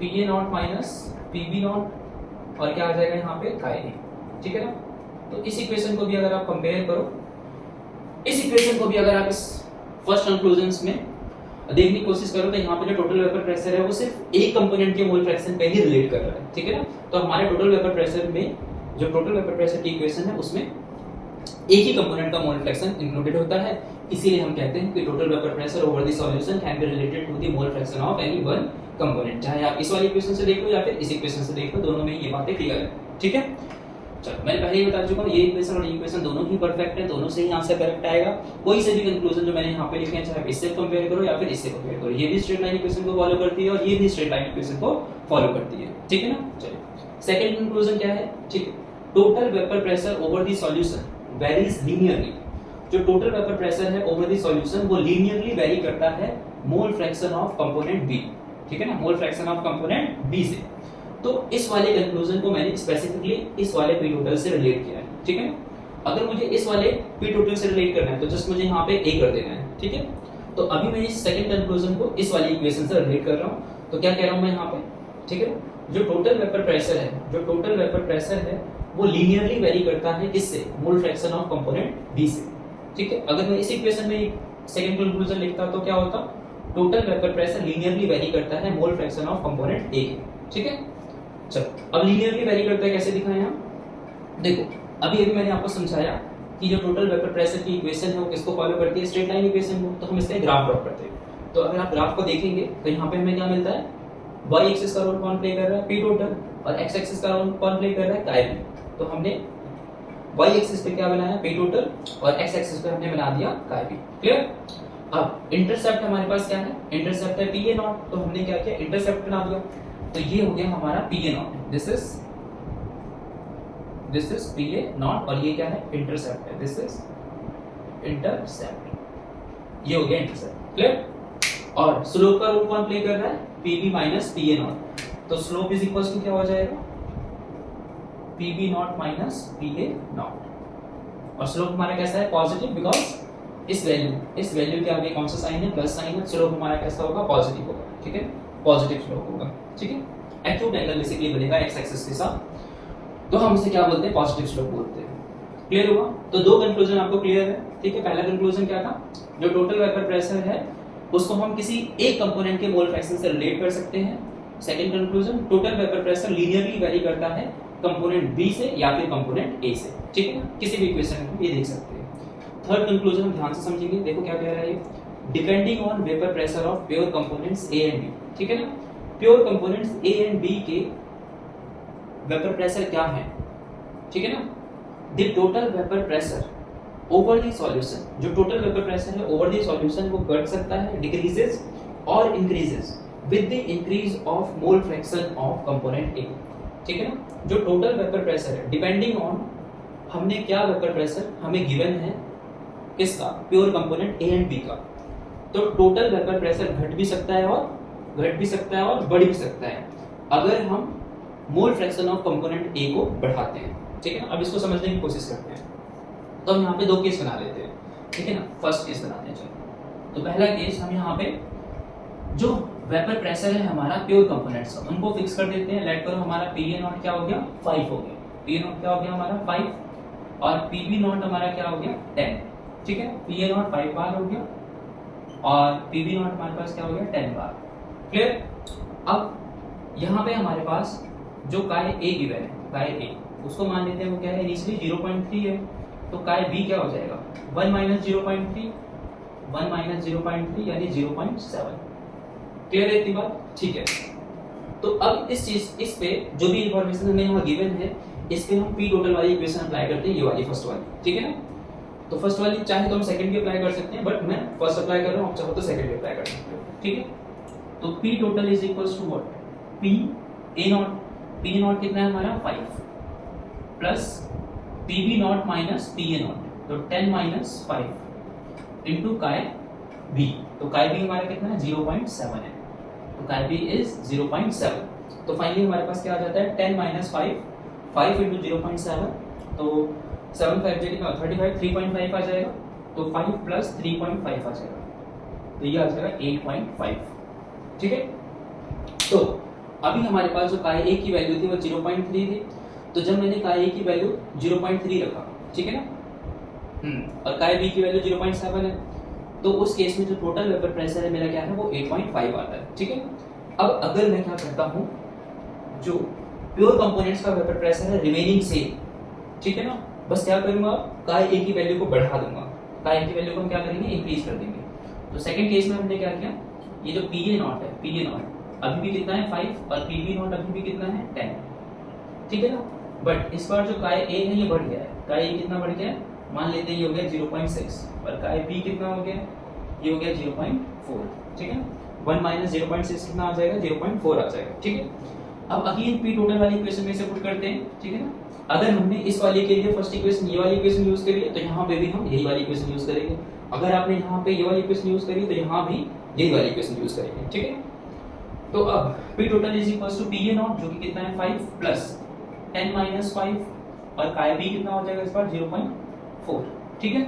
pa naught minus pb naught, और क्या आ जाएगा यहाँ पे, काय भी, ठीक है ना। तो इस इक्वेशन को भी अगर आप कंपेयर करो, इस इक्वेशन को भी अगर आप इस फर्स्ट कंक्लूजन्स में देखने की कोशिश करो, तो यहाँ पे जो टोटल वेपर प्रेशर है वो सिर्फ एक कंपोनेंट के मोल फ्रैक्शन पे ही रिलेट कर रहा है, ठीक है ना। तो हमारे टोटल वेपर प्रेशर में, जो टोटल वेपर प्रेशर की इक्वेशन है उसमें एक ही कंपोनेंट का मोल फ्रैक्शन इंक्लूडेड होता है, इसीलिए हम कहते हैं कि total vapour pressure over the solution can be related to the mole fraction of any one component. चाहे आप इस वाली इक्वेशन से देख लो या फिर इस इक्वेशन से देख लो, दोनों में ये बातें क्लियर है, ठीक है। चलो मैंने पहले ही बता चुका हूं, ये इक्वेशन और ये इक्वेशन दोनों ही परफेक्ट है, दोनों से ही आंसर करेक्ट आएगा। कोई से भी कंक्लूजन जो मैंने यहाँ पे लिखे हैं, चाहे आप इससे कंपेयर करो या फिर इससे कंपेयर करो, ये भी स्ट्रेट लाइन इक्वेशन को फॉलो करती है और ये भी स्ट्रेट लाइन इक्वेशन को फॉलो करती है, ठीक है ना। चलिए सेकंड कंक्लूजन क्या है, ठीक है, total vapour pressure over the solution varies linearly. जो टोटल वेपर प्रेशर है ओवर द सॉल्यूशन वो लीनियरली वेरी करता है mole fraction of component B, ठीक है ना, mole fraction of component B से। तो इस वाले कंक्लूजन को मैंने स्पेसिफिकली इस वाले p टोटल से रिलेट किया है, ठीक है। अगर मुझे इस वाले p टोटल से रिलेट करना है तो जस्ट मुझे यहाँ पे a कर देना है, ठीक है। तो अभी मैं इस सेकंड कंक्लूजन को इस वाली इक्वेशन से रिलेट कर रहा हूँ। तो क्या कह रहा हूँ मैं यहाँ पे, ठीक है, जो टोटल वेपर प्रेशर है वो लीनियरली वेरी करता है किससे, मोल फ्रैक्शन ऑफ कंपोनेंट b से, ठीक है। अगर मैं इस इक्वेशन में सेकंड कंक्लूजन लिखता तो क्या होता, total vapour pressure linearly vary करता है mole fraction of component a, ठीक है। चलो अब लीनियरली वेरी करता है कैसे दिखाएं हम, देखो अभी मैंने आपको समझाया कि जो टोटल वेपर प्रेशर की इक्वेशन है वो किसको फॉलो करती है, स्ट्रेट लाइन इक्वेशन को। तो हम इसका ग्राफ ड्रॉ करते हैं। तो अगर आप ग्राफ को देखेंगे तो यहाँ पे हमें क्या मिलता है, y एक्सिस का रोल कौन प्ले कर रहा है, p टोटल, और x एक्सिस का रोल कौन प्ले कर रहा है, काय भी। तो हमने y एक्सिस पे क्या बनाया, p टोटल, और x एक्सिस पे हमने बना दिया काय भी। क्लियर। अब इंटरसेप्ट हमारे पास क्या है, इंटरसेप्ट है pa नॉट, तो हमने क्या किया, इंटरसेप्ट बना दिया। तो ये हो गया हमारा pa not, this is pa not, और ये क्या है, इंटरसेप्ट है, दिस इज इंटरसेप्ट, ये हो गया इंटरसेप्ट। क्लियर। और स्लोप का रोल कौन प्ले कर रहा है, pb माइनस pa नॉट। तो स्लोप इज इक्वल टू क्या हो जाएगा, pb naught minus pa not. और स्लोप हमारा कैसा है, पॉजिटिव, बिकॉज इस वैल्यू के आगे कौन सा साइन है, प्लस साइन है, स्लोप हमारा कैसा होगा, पॉजिटिव होगा, ठीक है, पॉजिटिव स्लोप होगा, ठीक है। एक्यूट एंगल बेसिकली बनेगा एक्स एक्सिस के साथ, तो हम उसे क्या बोलते हैं, पॉजिटिव स्लोप बोलते हैं। क्लियर हुआ? तो दो कंक्लूजन आपको क्लियर है, ठीक है। पहला कंक्लूजन क्या था, जो टोटल वेपर प्रेशर है उसको हम किसी एक कंपोनेंट के मोल फ्रैक्शन से रिलेट कर सकते हैं। Second conclusion, total vapour pressure linearly vary करता है कंपोनेंट बी से या फिर कंपोनेंट ए से, ठीक है ना, किसी भी इक्वेशन में ये देख सकते हैं। थर्ड कंक्लूजन हम ध्यान से समझेंगे, देखो क्या कह रहा है ये, depending on vapour pressure of pure components A and B, ठीक है ना। Pure components A and B के वेपर प्रेशर क्या है, ठीक है ना, the total vapour pressure over the solution, जो टोटल वेपर प्रेशर है ओवर द सॉल्यूशन वो घट सकता है, डिक्रीजेस और increases with the increase of mole fraction of component A, ठीक है ना। जो टोटल वेपर प्रेशर है डिपेंडिंग ऑन हमने क्या वेपर प्रेशर हमें गिवन है किसका, pure component A and B का, तो टोटल वेपर प्रेशर घट भी सकता है और बढ़ भी सकता है अगर हम मोल फ्रैक्शन ऑफ कंपोनेंट ए को बढ़ाते हैं, ठीक है ना। अब इसको समझने की कोशिश करते हैं, तो हम यहाँ पे दो केस बना लेते हैं, ठीक है ना। फर्स्ट केस बनाते हैं, चलो। तो पहला केस हम यहाँ पे जो वेपर प्रेशर है हमारा प्योर कंपोनेंट्स का उनको फिक्स कर देते हैं। लेट करो हमारा पीए नॉट क्या हो गया, 5 हो गया, पीए नॉट क्या हो गया हमारा 5 और पीबी नॉट हमारा क्या हो गया 10, ठीक है। पीए नॉट 5 बार हो गया और पीबी नॉट हमारे पास क्या हो गया 10 बार। क्लियर? अब यहाँ पे हमारे पास जो काय ए गिवन है, काय ए उसको मान लेते हैं वो क्या है, इनिशियली 0.3 है, तो काय बी क्या हो जाएगा 1 माइनस 0.3, 1 माइनस 0.3 यानी 0.7। क्लियर है इतनी बात? ठीक है। तो अब इस पे जो भी इंफॉर्मेशन हमें यहाँ गिवन है इस पे हम पी टोटल वाली इक्वेशन अप्लाई करते हैं, ये वाली फर्स्ट वाली, ठीक है ना। तो फर्स्ट वाली चाहे तो हम सेकंड भी अप्लाई कर सकते हैं, बट मैं फर्स्ट अप्लाई कर रहा हूँ, आप चाहो तो सेकंड भी अप्लाई कर सकते हो, ठीक है। तो P total is equals to what, P A not, P naught कितना है हमारा 5 plus PB naught minus P A naught, तो 10 माइनस 5 इंटू काय बी, तो काय बी हमारा कितना है 0.7 है, तो काय बी इज 0.7। तो फाइनली हमारे पास क्या आ जाता है 10 माइनस 5 इंटू 0.7, तो 7 5 कितना 35, 3.5 आ जाएगा, तो 5 प्लस 3.5 आ जाएगा, तो ये आ जाएगा 8.5, ठीक है। तो अभी हमारे पास जो काय ए की वैल्यू थी वो 0.3 थी, तो जब मैंने काय ए की वैल्यू 0.3 रखा, ठीक है ना, और काय बी की वैल्यू 0.7 है, तो उस केस में जो टोटल वेपर प्रेशर है मेरा क्या है वो 8.5 आता है, ठीक है। अब अगर मैं क्या करता हूँ, जो प्योर कंपोनेंट्स का वेपर प्रेशर है रिमेनिंग सेम, ठीक है ना, बस क्या करूंगा काय ए की वैल्यू को बढ़ा दूंगा, काय ए की वैल्यू को हम क्या करेंगे इंक्रीज कर देंगे। तो सेकंड केस में हमने क्या किया, ये जो पी ए नॉट है, पी ए नॉट अभी भी कितना है 5 और पीबी नॉट अभी भी कितना है 10, ठीक है ना। बट इस बार जो काय ए है ये बढ़ गया है, काय ए कितना बढ़ गया है, मान लेते हैं ये हो गया 0.6 और काय बी कितना हो गया, ये हो गया 0.4, ठीक है। 1 माइनस 0.6 कितना आ जाएगा 0.4 आ जाएगा, ठीक है। अब अगेन पी टोटल वाली इक्वेशन में से पुट करते हैं, ठीक है ना। अगर हमने इस वाले के लिए फर्स्ट इक्वेशन ये वाली इक्वेशन यूज करी है तो यहाँ पे भी हम यही वाली इक्वेशन यूज करेंगे, अगर आपने यहाँ पे ये वाली इक्वेशन यूज करी तो यहाँ भी यही वाली इक्वेशन यूज करेंगे, ठीक है। तो अब P total is equals to P A naught जो कि कितना है 5 प्लस 10 माइनस 5 और काय बी कितना हो जाएगा इस बार 0.4, ठीक है।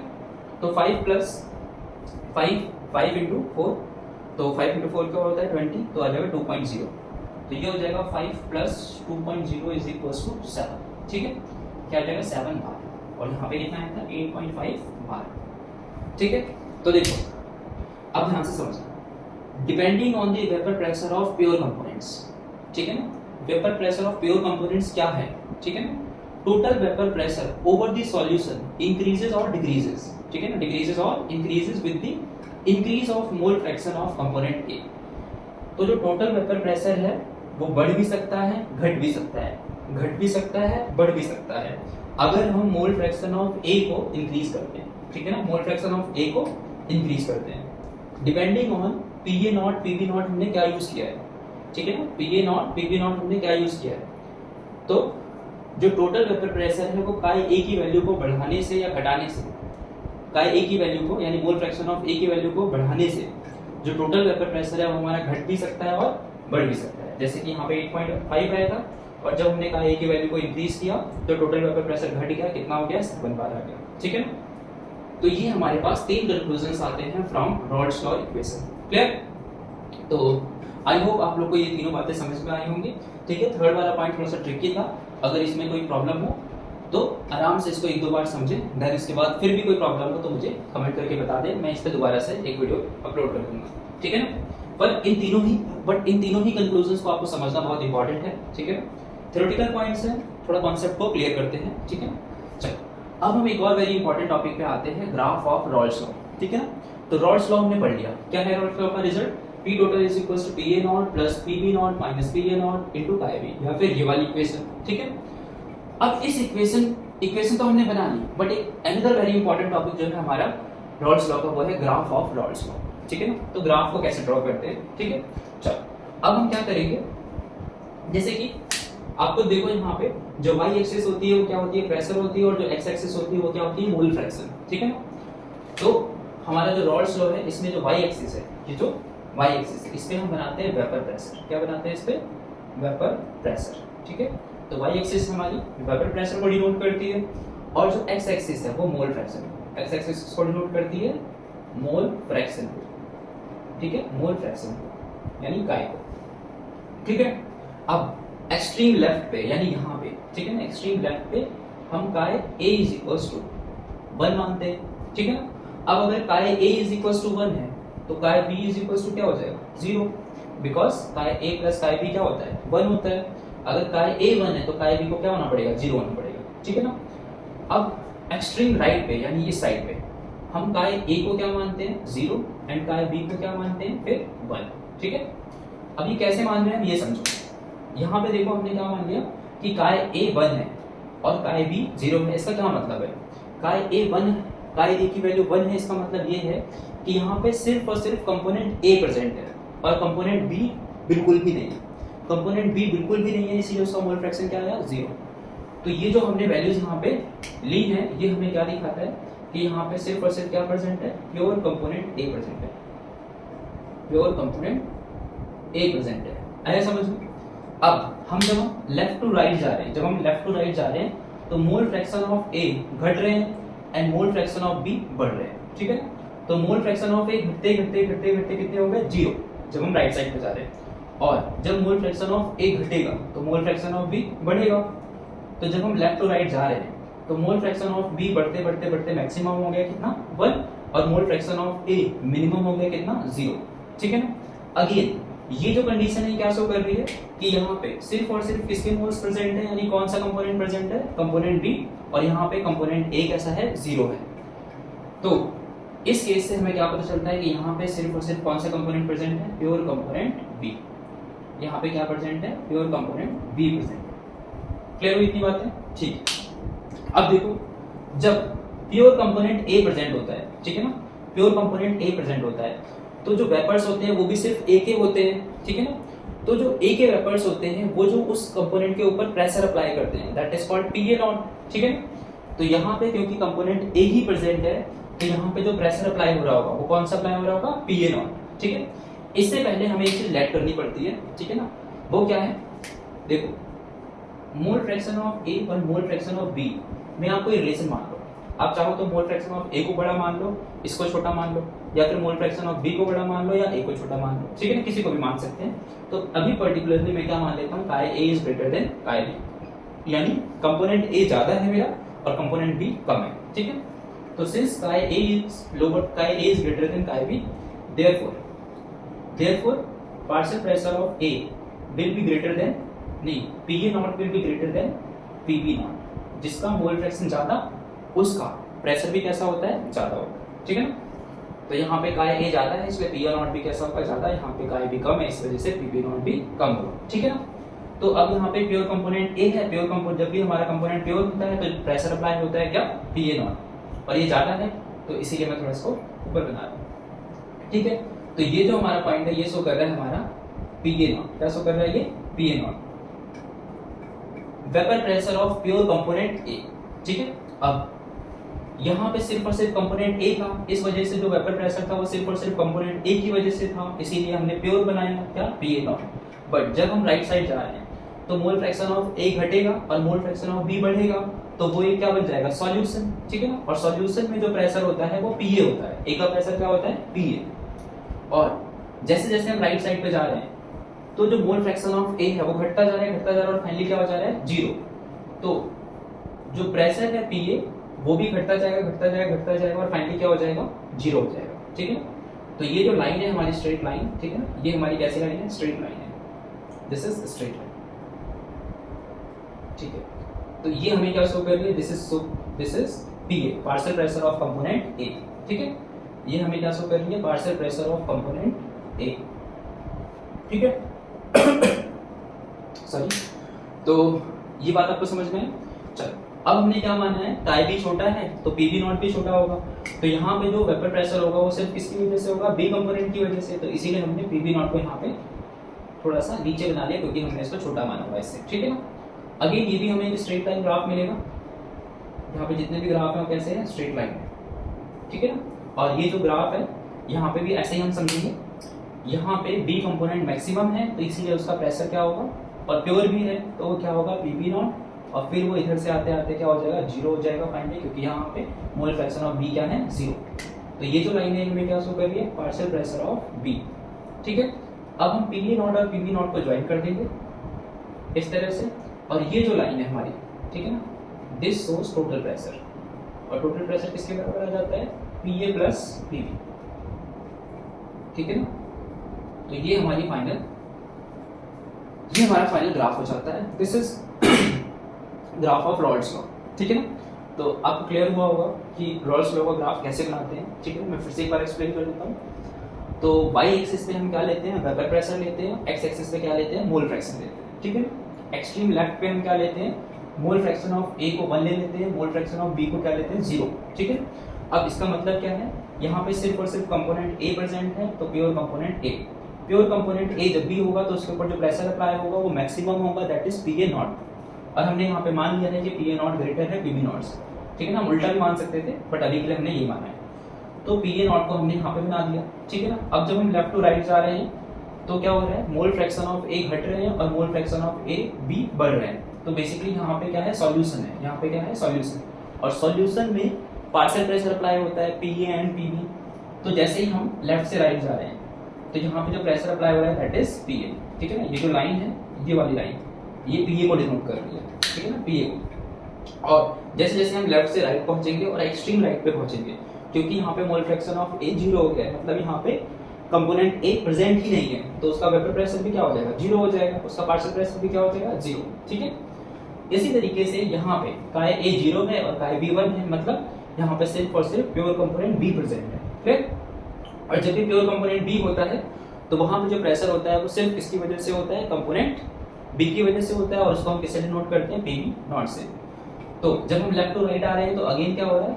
तो 5 प्लस 5 इंटू 4, तो 5 इंटू 4 क्या होता है 20, तो आ जाएगा 2.0, तो ये हो जाएगा 5 प्लस 2.0 इज इक्वल्स टू 7, ठीक है। क्या आ जाएगा 7 बार और यहाँ पे कितना आया था 8.5 बार, ठीक है। तो देखो अब ध्यान से समझना, depending on the vapour pressure of pure components, ठीक है ना, vapour pressure of pure components क्या है, ठीक है ना, total vapour pressure over the solution increases और डिक्रीजेस, ठीक है ना, डिक्रीजेस और increases with the increase of mole fraction of component ए। तो जो टोटल वेपर प्रेशर है वो बढ़ भी सकता है, घट भी सकता है, घट भी सकता है, बढ़ भी सकता है अगर हम मोल फ्रैक्शन ऑफ ए को इंक्रीज करते हैं, ठीक है ना, मोल फ्रैक्शन ऑफ ए को इंक्रीज करते हैं। Depending on P A naught PB naught हमने क्या यूज किया है, ठीक है ना, P A naught PB naught हमने क्या यूज किया है, तो जो टोटल वेपर प्रेशर है वो काय ए की वैल्यू को बढ़ाने से या घटाने से, काय ए की वैल्यू को यानी मोल फ्रैक्शन ऑफ ए की वैल्यू को बढ़ाने से जो टोटल वेपर प्रेशर है वो हमारा घट भी सकता है और बढ़ भी सकता है। जैसे कि यहाँ पे 8.5 आएगा और जब हमने काय ए की वैल्यू को इंक्रीज किया तो टोटल वेपर प्रेशर घट गया, कितना हो गया 7 बार आ गया, ठीक है ना। तो ये हमारे पास 3 कंक्लूजन्स आते हैं from Raoult's law equation. Clear? तो आई होप आप लोग को ये तीनों बातें समझ में आई होंगी। ठीक है, थर्ड वाला पॉइंट थोड़ा सा ट्रिकी था, अगर इसमें कोई प्रॉब्लम हो तो आराम से इसको 1-2 बार समझें, देन इसके बाद फिर भी कोई प्रॉब्लम हो तो मुझे कमेंट करके बता दें, मैं इस पर दोबारा से एक वीडियो अपलोड कर दूंगा। ठीक है ना? पर इन तीनों ही कंक्लूजन्स को आपको समझना बहुत इंपॉर्टेंट है। ठीक है, थ्योरेटिकल पॉइंट्स हैं, थोड़ा कॉन्सेप्ट को क्लियर करते हैं। ठीक है, चलो अब हम एक और वेरी इंपॉर्टेंट टॉपिक पे आते हैं, ग्राफ ऑफ रॉल्स लॉ। ठीक है ना? तो रॉल्स लॉ हमने पढ़ लिया, क्या है रॉल्स लॉ का result? P total is equals to PA naught plus PB naught minus PA naught into chi b, या फिर ये वाली इक्वेशन। ठीक है, अब इस इक्वेशन तो हमने बना ली, बट एक अनदर वेरी इंपॉर्टेंट टॉपिक जो है हमारा रॉल्स लॉ का, वो है ग्राफ ऑफ रॉल्स लॉ। ठीक है ना? तो ग्राफ को कैसे ड्रॉ करते हैं। ठीक है, चलो अब हम क्या करेंगे, जैसे कि आपको देखो यहाँ पे जो y एक्सिस होती है वो क्या होती है, प्रेशर होती है, और जो x एक्सिस होती है वो क्या होती है, मोल फ्रैक्शन। ठीक है ना? तो हमारा जो रॉल्स लॉ है इसमें जो y एक्सिस है, ये जो y एक्सिस है, इस पे हम बनाते हैं वेपर प्रेशर। क्या बनाते हैं इस पे? Vapour pressure. ठीक है, तो y एक्सिस हमारी वेपर प्रेशर को डिनोट करती है, और जो x एक्सिस है वो मोल फ्रैक्शन, x एक्सिस को डिनोट करती है मोल फ्रैक्शन। ठीक है, मोल फ्रैक्शन यानी काय को। ठीक है, अब एक्सट्रीम लेफ्ट पे यानी यहाँ पे, ठीक है ना, एक्सट्रीम लेफ्ट पे हम काय a इज इक्वल्स टू 1 मानते हैं। ठीक है ना? अब अगर काय a इज इक्वल्स टू 1 है तो काय b इज इक्वल्स टू क्या हो जाएगा, 0, बिकॉज काय a प्लस काय b क्या होता है, 1 होता है। अगर काय a 1 है तो काय b को क्या होना पड़ेगा, 0 होना पड़ेगा। ठीक है ना? अब एक्सट्रीम राइट पे यानी इस साइड पे हम काय a को क्या मानते हैं, 0, एंड काय b को क्या मानते हैं, फिर 1। ठीक है, अब ये कैसे मान रहे हैं ये समझो। यहाँ पे देखो हमने क्या मान लिया कि काय a 1 है और काय b 0 है। इसका क्या मतलब है, काय a 1, काय a की वैल्यू 1 है, इसका मतलब ये है कि यहाँ पे सिर्फ और सिर्फ कंपोनेंट a प्रेजेंट है और कंपोनेंट b बिल्कुल भी नहीं है। कंपोनेंट b बिल्कुल भी नहीं है, इसीलिए उसका मोल फ्रैक्शन क्या आया, 0। तो ये जो हमने वैल्यूज यहाँ पे ली है, ये हमें क्या दिखाता है कि यहाँ पे सिर्फ और सिर्फ क्या प्रेजेंट है, प्योर कंपोनेंट a प्रेजेंट है, प्योर कंपोनेंट a प्रेजेंट है। आया समझ में? अब हम जब लेफ्ट टू राइट जा रहे हैं, तो मोल फ्रैक्शन ऑफ a घट रहे हैं and mole fraction of b बढ़ रहे हैं। ठीक है, तो मोल फ्रैक्शन ऑफ a घटते कितने हो गए, 0, जब हम राइट साइड पे जा रहे हैं। और जब मोल फ्रैक्शन ऑफ a घटेगा तो मोल फ्रैक्शन ऑफ b बढ़ेगा। तो जब हम लेफ्ट टू राइट जा रहे हैं तो मोल फ्रैक्शन ऑफ b बढ़ते मैक्सिमम हो गया कितना, 1, और mole fraction of a minimum हो गया कितना, 0। ठीक है ना? अगेन ये जो कंडीशन है क्या शो कर रही है कि यहाँ पे सिर्फ और सिर्फ किसके मोल्स प्रेजेंट है, यानी कौन सा कंपोनेंट प्रेजेंट है, कंपोनेंट b, और यहाँ पे कंपोनेंट a कैसा है, 0 है। तो इस केस से हमें क्या पता चलता है कि यहाँ पे सिर्फ और सिर्फ कौन सा कंपोनेंट प्रेजेंट है, प्योर कंपोनेंट b। यहाँ पे क्या प्रेजेंट है, प्योर कंपोनेंट b प्रेजेंट है। क्लियर हुई इतनी बातें? ठीक। अब देखो जब प्योर कंपोनेंट a प्रेजेंट होता है, ठीक है ना, प्योर कंपोनेंट a प्रेजेंट होता है, तो जो वेपर्स होते हैं वो भी सिर्फ a के होते हैं। ठीक है ना? तो जो a के वेपर्स होते हैं वो जो उस कंपोनेंट के ऊपर प्रेशर अप्लाई करते हैं, that is called PA not. ठीक है ना? तो यहाँ पे क्योंकि कंपोनेंट a ही प्रेजेंट है, तो यहाँ पे जो प्रेशर अप्लाई हो रहा होगा वो कौन सा अप्लाई हो रहा होगा, PA नॉट। ठीक है, इससे पहले हमें एक चीज लेट करनी पड़ती है। ठीक है ना? वो क्या है, देखो मोल फ्रैक्शन ऑफ a और मोल फ्रैक्शन ऑफ b में आप कोई रिलेशन मान लो। आप चाहो तो मोल फ्रैक्शन ऑफ a को बड़ा मान लो, इसको छोटा मान लो, या फिर मोल फ्रैक्शन ऑफ b को बड़ा मान लो या a को छोटा मान लो। ठीक है ना? किसी को भी मान सकते हैं। तो अभी पर्टिकुलरली मैं क्या मान लेता हूँ, काय a इज ग्रेटर देन काय b, यानी कंपोनेंट a ज्यादा है मेरा और कंपोनेंट b कम है। ठीक है, तो सिंस काय a इज लोअर, काय a इज ग्रेटर देन काय b, therefore partial pressure of a will be greater than, नहीं, PA not will be greater than PB not. जिसका मोल फ्रैक्शन ज्यादा उसका प्रेशर भी कैसा होता है, ज्यादा होता है। ठीक है ना? तो यहाँ पे काय a ज्यादा है इसलिए PA नॉट भी कैसा होगा, ज्यादा। यहाँ पे काय b कम है इस वजह से PB नॉट भी कम होगा। ठीक है ना? तो अब यहाँ पे प्योर कंपोनेंट a है, प्योर कंपोनेंट, जब भी हमारा कंपोनेंट प्योर होता है तो प्रेशर अप्लाई होता है क्या, PA नॉट, और ये ज्यादा है तो इसीलिए मैं थोड़ा इसको ऊपर बना रहा हूँ। ठीक है, तो ये जो हमारा पॉइंट है ये शो कर रहा है हमारा PA नॉट। क्या शो कर रहा है ये, PA not, vapour pressure of pure component A। ठीक है, अब यहाँ पे सिर्फ और सिर्फ कंपोनेंट A था, इस वजह से जो वेपर प्रेशर था वो सिर्फ और सिर्फ कंपोनेंट A की वजह से था, इसीलिए हमने प्योर बनाया क्या, PA नॉट। बट जब हम राइट साइड जा रहे हैं तो मोल फ्रैक्शन ऑफ ए घटेगा और मोल फ्रैक्शन ऑफ बी बढ़ेगा, तो वो एक क्या बन जाएगा, सॉल्यूशन, ठीक है ना। और सॉल्यूशन में जो प्रेशर होता है वो पीए होता है, ए का प्रेशर क्या होता है, पीए। और जैसे जैसे हम राइट साइड पे जा रहे हैं तो जो मोल फ्रैक्शन ऑफ ए है वो घटता जा रहा है, घटता जा रहा है, और फाइनली क्या हो जा रहा है, जीरो। तो जो प्रेशर है पीए वो भी घटता जाएगा, घटता जाएगा, घटता जाएगा, और फाइनली क्या हो जाएगा, जीरो हो जाएगा, ठीक है। तो ये जो लाइन है हमारी स्ट्रेट लाइन, ठीक है ना, ये हमारी कैसी लाइन है, स्ट्रेट लाइन है, दिस इज स्ट्रेट लाइन, ठीक है। तो ये हमें क्या शो कर रही है, this is PA, partial pressure of component A, ठीक है। ये हमें क्या शो कर रही है, partial pressure of component A, ठीक है। सॉरी, तो ये बात आपको समझ में है। चलो अब हमने क्या माना है, काई भी छोटा है तो पी भी नॉट भी छोटा होगा, तो यहाँ पे जो वेपर प्रेशर होगा वो सिर्फ किसकी वजह से होगा, बी कंपोनेंट की वजह से, तो इसीलिए हमने पी भी नॉट को यहाँ पे थोड़ा सा नीचे बना लिया क्योंकि हमने इसको छोटा माना हुआ इससे, ठीक है ना। अगेन ये भी हमें एक स्ट्रेट लाइन ग्राफ मिलेगा, यहाँ पे जितने भी ग्राफ हैं वो कैसे हैं, स्ट्रेट लाइन है, ठीक है ना। और ये जो ग्राफ है यहाँ पे भी ऐसे ही हम समझेंगे, यहाँ पे बी कंपोनेंट मैक्सिमम है तो इसीलिए उसका प्रेशर क्या होगा, और प्योर भी है तो वो क्या होगा, पी बी नॉट, और फिर वो इधर से आते आते क्या हो जाएगा, जीरो हो जाएगा फाइनली, क्योंकि यहाँ पे मोल फ्रैक्शन ऑफ बी क्या है, जीरो। तो ये जो लाइन है हमें क्या शो कर रही है, पार्शियल प्रेशर ऑफ बी, ठीक है। अब हम पी बी नॉट और पी बी नॉट को ज्वाइन कर देंगे इस तरह से, और ये जो लाइन है हमारी, ठीक है ना, दिस शोज टोटल प्रेशर, और टोटल प्रेशर किसके बराबर आ जाता है, P A plus P B, ठीक है ना। तो ये हमारी फाइनल, ये हमारा फाइनल ग्राफ हो जाता है, this is graph of Rawls law, ठीक है ना। तो आपको क्लियर हुआ होगा कि रॉल्स लॉ का ग्राफ कैसे बनाते हैं, ठीक है। मैं फिर से एक बार एक्सप्लेन कर देता हूँ। तो वाई एक्सिस पे हम क्या लेते हैं, वेपर प्रेशर लेते हैं, एक्स एक्सिस पे क्या लेते हैं, मोल फ्रैक्शन लेते हैं, ठीक है। एक्सट्रीम लेफ्ट पे हम क्या लेते हैं, मोल फ्रैक्शन ऑफ ए को 1 ले लेते हैं, मोल फ्रैक्शन ऑफ बी को क्या लेते हैं, 0, ठीक है। अब इसका मतलब क्या है, यहाँ पे सिर्फ और सिर्फ कंपोनेंट ए प्रेजेंट है तो प्योर कंपोनेंट ए, प्योर कंपोनेंट ए जब भी होगा तो उसके ऊपर जो प्रेशर अप्लाई होगा वो मैक्सिमम होगा, that is P A naught. और हमने यहाँ पे मान लिया है कि पी ए नॉट ग्रेटर है पी बी नॉट से, ठीक है ना। हम उल्टा भी मान सकते थे बट अभी के लिए हमने ये माना है, तो पी ए नॉट को हमने यहाँ पे बना दिया, ठीक है ना। अब जब हम लेफ्ट टू राइट जा रहे हैं तो क्या हो रहा है, मोल फ्रैक्शन ऑफ ए घट रहे हैं और mole fraction of A B बढ़ रहे हैं, तो बेसिकली यहाँ पे क्या है, सॉल्यूशन है, यहाँ पे क्या है, सॉल्यूशन। और सॉल्यूशन में पार्शियल प्रेशर अप्लाई होता है P A and P B, तो जैसे ही हम लेफ्ट से राइट जा रहे हैं तो यहाँ पे जो प्रेशर अप्लाई हो रहा है दैट इज पी ए, ठीक है ना। ये जो लाइन है, ये वाली लाइन, ये पी ए को डिनोट कर रही है, ठीक है ना, पी ए को। और जैसे जैसे हम लेफ्ट से राइट पहुंचेंगे और एक्सट्रीम राइट पे पहुंचेंगे, क्योंकि यहाँ पे मोल फ्रैक्शन ऑफ ए 0 हो गया है, मतलब यहाँ पे कंपोनेंट ए प्रेजेंट ही नहीं है, तो उसका वेपर प्रेशर भी क्या हो जाएगा, 0 हो जाएगा, उसका पार्शियल प्रेशर भी क्या हो जाएगा, 0, ठीक है। इसी तरीके से यहाँ पे काय ए 0 है और काय बी 1 है, मतलब यहाँ पे सिर्फ और सिर्फ प्योर कंपोनेंट बी प्रेजेंट है, ठीक। और जब भी प्योर कंपोनेंट बी होता है तो वहां पे जो प्रेशर होता है वो सिर्फ किसकी वजह से होता है, कंपोनेंट बी की वजह से होता है, और उसको हम किससे डिनोट करते हैं, पी बी नॉट से। तो जब हम लेफ्ट टू राइट आ रहे हैं तो अगेन क्या हो रहा है,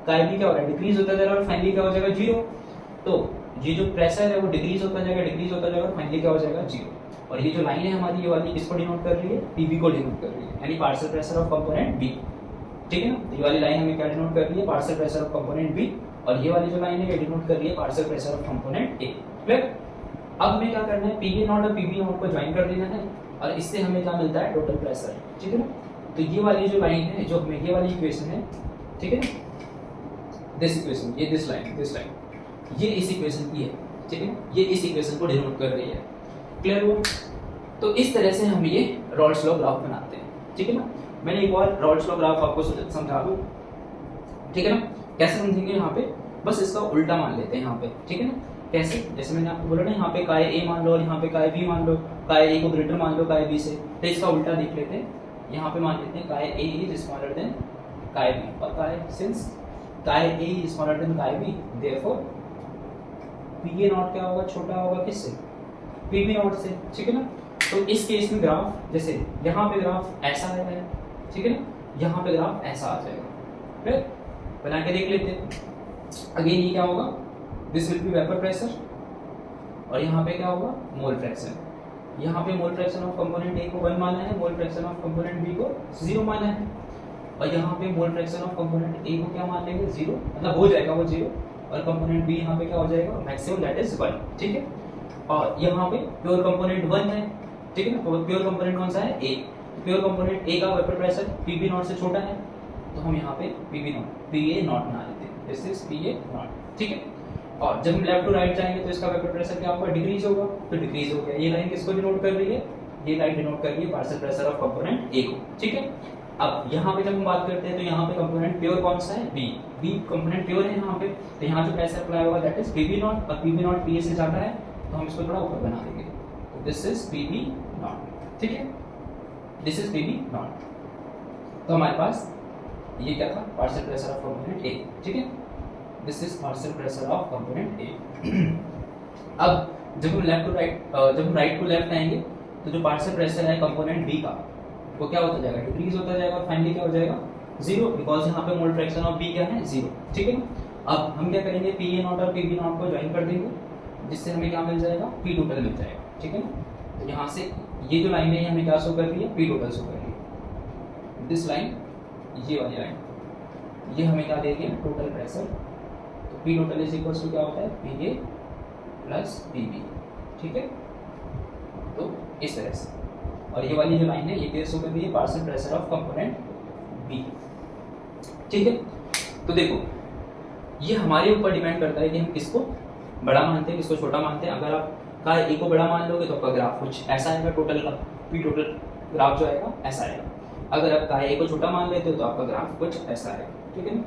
काय बी क्या हो रहा है, डिक्रीज होता जा रहा है, और फाइनली क्या हो जाएगा, 0। तो ये जो प्रेशर है वो डिक्रीज होता जाएगा, डिक्रीज होता जाएगा, और फाइनली क्या हो जाएगा, 0। और ये जो लाइन है हमारी, ये वाली किसको डिनोट कर रही है, पीबी को डिनोट कर रही है, यानी partial pressure of component B, ठीक है ना। तो ये वाली लाइन हमें क्या डिनोट कर रही है, partial pressure of component B, और ये वाली जो लाइन है ये डिनोट कर रही है partial pressure of component A, clear. अब हमें क्या करना है, पीबी नॉट और पीबी नॉट को ज्वाइन कर देना है, और इससे हमें क्या मिलता है, टोटल प्रेशर, ठीक है ना। तो ये वाली जो लाइन है, जो हमें ये वाली इक्वेशन है, ठीक है, दिस इक्वेशन, ये दिस लाइन, ये इस इक्वेशन की है, ठीक है, ये इस इक्वेशन को डिनोट कर रही है, क्लियर हुआ। तो इस तरह से हम ये रॉल्स लॉ ग्राफ बनाते हैं, ठीक है ना। मैंने एक बार रॉल्स लॉ ग्राफ आपको समझा दूं, ठीक है ना। कैसे समझेंगे, यहाँ पे बस इसका उल्टा मान लेते हैं यहाँ पे, ठीक है ना। कैसे, जैसे मैंने आपको बोला ना, यहाँ पे काय ए मान लो और यहाँ पे काय बी मान लो, काय ए को ग्रेटर मान लो काय बी से, तो इसका उल्टा देख लेते हैं। यहाँ पे मान लेते हैं chi A is smaller than chi B, और chi since chi A is smaller than chi B, therefore P A naught क्या होगा, छोटा होगा किससे, पी बी नॉट से, ठीक है ना। तो इस केस में ग्राफ, जैसे यहाँ पे ग्राफ ऐसा आया है, ठीक है ना, यहाँ पे ग्राफ ऐसा आ जाएगा, फिर बना के देख लेते हैं। अगेन ये क्या होगा, this will be vapour pressure, और यहाँ पे क्या होगा, मोल फ्रैक्शन। यहाँ पे mole fraction of component A को 1 माना है, mole fraction of component B को 0 माना है, और यहाँ पे mole fraction of component A को क्या मान लेंगे, 0, मतलब हो जाएगा वो 0, और कंपोनेंट बी यहाँ पे क्या हो जाएगा, मैक्सिमम दैट इज 1, ठीक है। और यहाँ पे प्योर कंपोनेंट 1 है ठीक है ना। तो प्योर कंपोनेंट कौन सा है, ए। प्योर कंपोनेंट ए का वेपर प्रेशर पीबी नॉट से छोटा है, तो हम यहाँ पे पीबी नॉट पीए नॉट बना लेते हैं, दिस इज पीए नॉट, ठीक है। और जब हम लेफ्ट टू राइट जाएंगे तो इसका वेपर प्रेशर क्या होगा, डिक्रीज होगा, तो डिक्रीज हो गया। ये लाइन किसको डिनोट कर रही है, ये लाइन डिनोट कर रही है partial pressure of component A को, ठीक है। अब यहाँ पे जब हम बात करते हैं तो यहाँ पे कंपोनेंट प्योर कौन सा है, बी। बी कंपोनेंट प्योर है यहाँ पे, तो यहाँ जो प्रेशर अप्लाई होगा दैट इज पीबी नॉट, और पीबी नॉट पीए से ज्यादा है तो हम इसको थोड़ा ऊपर बना देंगे, तो दिस इज पीबी नॉट, ठीक है, दिस इज पीबी नॉट। तो हमारे पास ये क्या था, partial pressure of component A, ठीक है, this is partial pressure of component ए। अब जब हम लेफ्ट टू राइट जब हम राइट टू लेफ्ट आएंगे तो जो पार्शियल प्रेशर है कंपोनेंट बी का वो क्या होता जाएगा, डिक्रीज होता जाएगा, और फाइनली क्या हो जाएगा, जीरो, बिकॉज यहाँ पे मोल फ्रैक्शन ऑफ बी क्या है, जीरो, ठीक है। अब हम क्या करेंगे, पी ए नॉट और पी बी नॉट को ज्वाइन कर देंगे, जिससे हमें क्या मिल जाएगा, पी टोटल मिल जाएगा, ठीक है ना। तो यहाँ से ये जो लाइन है हमें क्या शो कर रही है, पी टोटल शो कर रही है, दिस लाइन, ये वाली लाइन, ये हमें क्या देगी, टोटल प्रेशर। तो P total is equal to क्या होता है, P A plus P B, ठीक है। तो इस तरह से, और ये वाली जो लाइन है ये क्या शो कर रही है, partial pressure of component B, ठीक है। तो देखो ये हमारे ऊपर डिपेंड करता है कि हम किसको बड़ा मानते हैं, किसको छोटा मानते हैं। अगर आप का ए को बड़ा मान लोगे तो आपका ग्राफ कुछ ऐसा आएगा, टोटल का पी टोटल ग्राफ जो आएगा ऐसा आएगा। अगर आप का ए को छोटा मान लेते हो तो आपका ग्राफ कुछ ऐसा आएगा, ठीक है ना।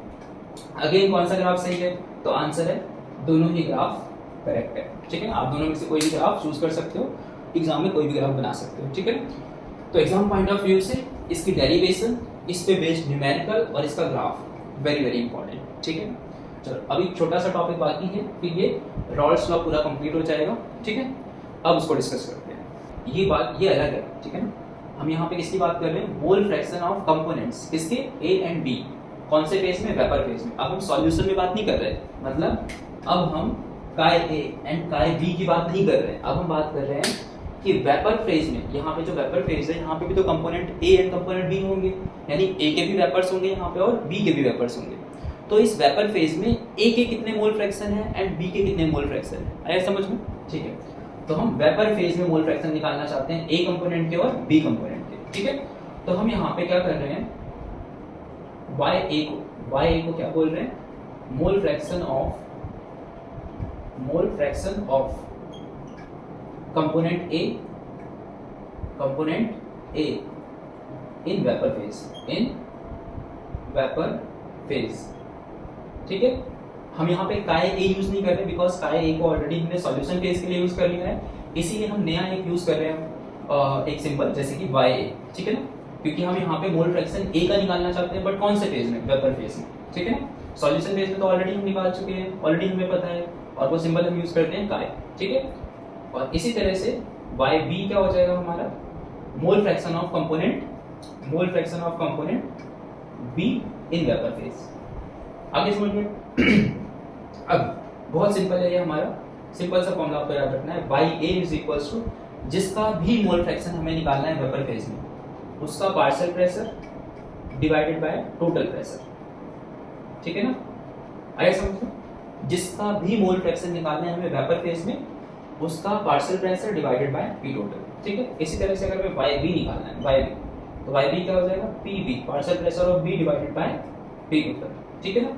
अगेन कौन सा ग्राफ सही है, तो आंसर है दोनों ही ग्राफ करेक्ट है, ठीक है। आप दोनों में से कोई भी ग्राफ चूज कर सकते हो, एग्जाम में कोई भी ग्राफ बना सकते हो, ठीक है। तो एग्जाम पॉइंट ऑफ व्यू से इसकी डेरिवेशन, इस पे बेस्ड न्यूमेरिकल और इसका ग्राफ वेरी वेरी इंपॉर्टेंट, ठीक है। चलो अभी छोटा सा टॉपिक बाकी है, फिर ये रॉल्स लॉ पूरा कंप्लीट हो जाएगा, ठीक है। अब उसको डिस्कस करते हैं। ये बात ये अलग है, ठीक है ना। हम यहाँ पे किसकी बात कर रहे हैं, मोल फ्रैक्शन ऑफ कंपोनेंट्स, किसके, ए एंड बी, कौन से फेज में, वेपर फेज में। अब हम सॉल्यूशन में बात नहीं कर रहे, मतलब अब हम काय ए एंड काय बी की बात नहीं कर रहे हैं, अब हम बात कर रहे हैं कि वेपर फेज में, यहाँ पे जो वेपर फेज है यहाँ पे भी तो component A and component B होंगे, यानी ए के भी वेपर्स होंगे यहाँ पे और बी के भी वेपर्स होंगे। तो इस वेपर फेज में ए के कितने मोल फ्रैक्शन है एंड बी के कितने मोल फ्रैक्शन है, आया समझ में, ठीक है। तो हम वेपर फेज में मोल फ्रैक्शन निकालना चाहते हैं ए कंपोनेंट के और बी कंपोनेंट के, ठीक है। तो हम यहाँ पे क्या कर रहे हैं, वाई ए को क्या बोल रहे हैं, मोल fraction of component A in vapour phase, ठीक है। हम यहाँ पे काय ए यूज नहीं कर रहे बिकॉज काय ए को ऑलरेडी हमने सॉल्यूशन फेज के लिए यूज कर लिया है, इसीलिए हम नया एक यूज कर रहे हैं, एक सिंबल जैसे कि वाई ए, ठीक है ना, क्योंकि हम यहाँ पे मोल फ्रैक्शन ए का निकालना चाहते हैं, बट कौन से फेज में, वेपर फेज में, ठीक है ना। सॉल्यूशन फेज में तो ऑलरेडी हम निकाल चुके हैं, ऑलरेडी हमें पता है, और वो सिंबल हम यूज करते हैं काय, ठीक है। और इसी तरह से वाई बी क्या हो जाएगा हमारा, मोल fraction of component be in vapour phase. आगे समझ में अब बहुत सिंपल है ये हमारा, सिंपल सा फॉर्मूला आपको याद रखना है, Y A is equals to जिसका भी मोल फ्रैक्शन हमें निकालना है वेपर फेज में, उसका partial pressure divided by total pressure, ठीक है ना। आया समझ में, जिसका भी मोल फ्रैक्शन निकालना है हमें वेपर फेज में, उसका partial pressure divided by P total, ठीक है। इसी तरह से अगर हमें वाई बी निकालना है, वाई बी, तो वाई बी क्या हो जाएगा, P B, partial pressure of B divided by P total, ठीक है ना।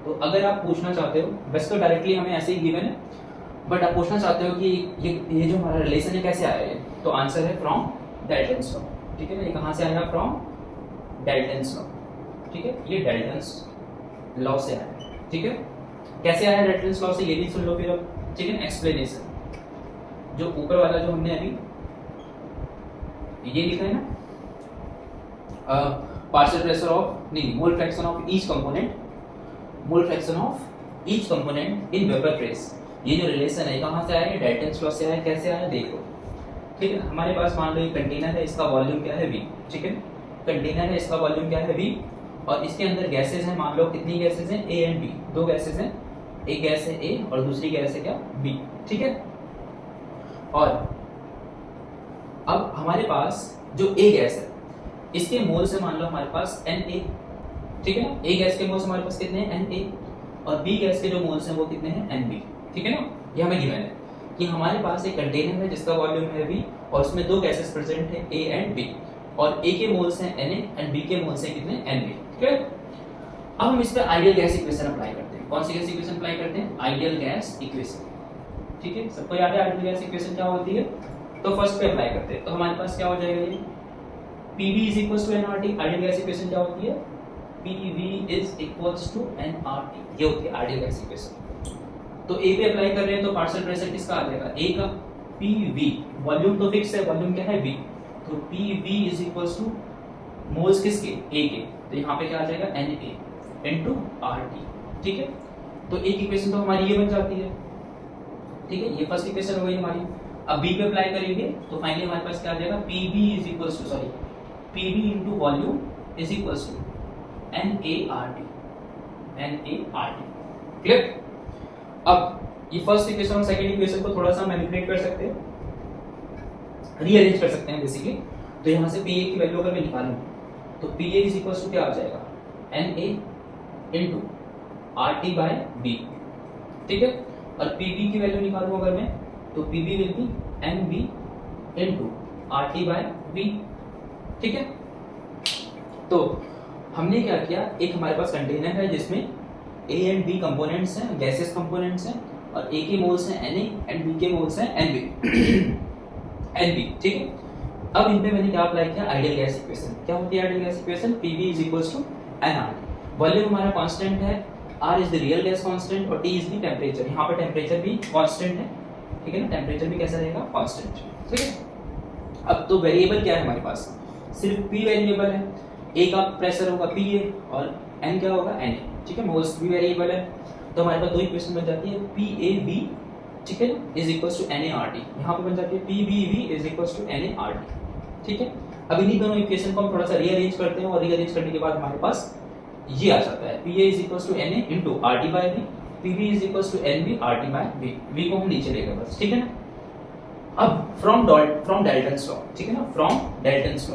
तो अगर आप पूछना चाहते हो, वैसे तो डायरेक्टली हमें ऐसे ही गिवन है, बट आप पूछना चाहते हो कि ये जो हमारा रिलेशन है कैसे आया है, तो आंसर है फ्रॉम डाल्टन्स लॉ, ठीक है ना। ये कहाँ से आया, फ्रॉम डाल्टन्स लॉ, ठीक है। ये डाल्टन्स लॉ से आया है, ठीक है। कैसे आया डाल्टन्स लॉ से, ये भी सुन लो फिर अब, ठीक है। एक्सप्लेनेशन जो ऊपर वाला जो हमने अभी ये लिखा है ना, पार्शियल प्रेशर ऑफ नहीं मोल fraction of each component in vapour phase, ये जो रिलेशन है कहाँ से आया, डाल्टन्स लॉ से आया। कैसे आया देखो, ठीक है। हमारे पास मान लो एक कंटेनर है, इसका वॉल्यूम क्या है V, ठीक है। कंटेनर है, इसका वॉल्यूम क्या है V, और इसके अंदर गैसेज हैं, मान लो कितनी गैसेज हैं, A एंड B, दो गैसेज हैं, एक गैस है A और दूसरी गैस है क्या, B, ठीक है। और अब हमारे पास जो A गैस है, इसके मोल से मान लो हमारे पास Na, ठीक है ना। A गैस के मोल से हमारे पास कितने हैं, Na, और B गैस के जो मोल्स हैं वो कितने हैं, Nb, ठीक है ना। ये हमें गिवन है कि हमारे पास एक कंटेनर है जिसका वॉल्यूम है V और उसमें दो गैसेस प्रेजेंट है ए एंड बी, और ए के मोल्स हैं Na एंड बी के मोल्स हैं कितने Nb। ठीक है, अब हम इस पे आइडियल गैस इक्वेशन अप्लाई करते हैं। कौन सी गैस इक्वेशन अप्लाई करते हैं? Ideal gas equation. ठीक है, सबको याद है आइडियल गैस इक्वेशन क्या होती है? तो फर्स्ट पे अप्लाई करते हैं, तो हमारे पास क्या हो जाएगा ये PV is equals to nRT। Ideal gas equation क्या होती है? PV is equals to nRT, ये होती है आइडियल गैस इक्वेशन। तो A पे अप्लाई कर रहे हैं तो पार्शियल प्रेशर किसका आ जाएगा? A का। PV वॉल्यूम तो फिक्स है, वॉल्यूम क्या है? V, तो PV is equals to moles किसके? A के, तो यहाँ पे क्या आ जाएगा? Na into RT। ठीक है, तो एक इक्वेशन तो हमारी ये बन जाती है। ठीक है, ये फर्स्ट इक्वेशन हो गई हमारी। अब B पे अप्लाई करेंगे तो फाइनली हमारे पास क्या आ जाएगा? PV is equals to PV into volume is equals to NaRT। Clear? अब ये फर्स्ट इक्वेशन और सेकंड इक्वेशन को थोड़ा सा मैनिपुलेट कर सकते हैं, रीअरेंज कर सकते हैं बेसिकली। तो यहाँ से PA की वैल्यू अगर मैं निकालूं तो PA is equals to क्या आ जाएगा? Na into RT by B। ठीक है, और PB की वैल्यू निकालूं अगर मैं तो PB will be NB into RT by B। ठीक है, तो हमने क्या किया, एक हमारे पास कंटेनर है जिसमें A एंड B कंपोनेंट्स हैं, गैसेस कंपोनेंट्स हैं, और A के मोल्स हैं Na एंड B के मोल्स हैं Nb। ठीक है, अब इन पे मैंने क्या अप्लाई किया? Ideal gas equation. क्या होती है ideal gas equation? PV is equals to nRT। Volume हमारा कांस्टेंट है, R is the real gas constant और T is the temperature। यहाँ पर टेम्परेचर भी कांस्टेंट है। ठीक है ना, टेम्परेचर भी कैसा रहेगा? कांस्टेंट। ठीक है, अब तो वेरिएबल क्या है हमारे पास? सिर्फ P वेरिएबल है, A का प्रेशर होगा PA और N क्या होगा? Na। ठीक है, मोल्स भी वेरिएबल है, तो हमारे पास दो इक्वेशन बन जाती है PAV, ठीक है, इज इक्वल्स टू NaRT। यहाँ पे बन जाती है PBV is equals to NaRT। ठीक है, अब इन्हीं दोनों इक्वेशन को हम थोड़ा सा रीअरेंज करते हैं, और रीअरेंज करने के बाद हमारे पास ये आ जाता है PA is equals to Na into RT by V, PB is equals to NB RT by V। V को हम नीचे लेंगे बस। ठीक है ना, अब फ्रॉम डाल्टन्स लॉ, ठीक है ना, फ्रॉम डाल्टन्स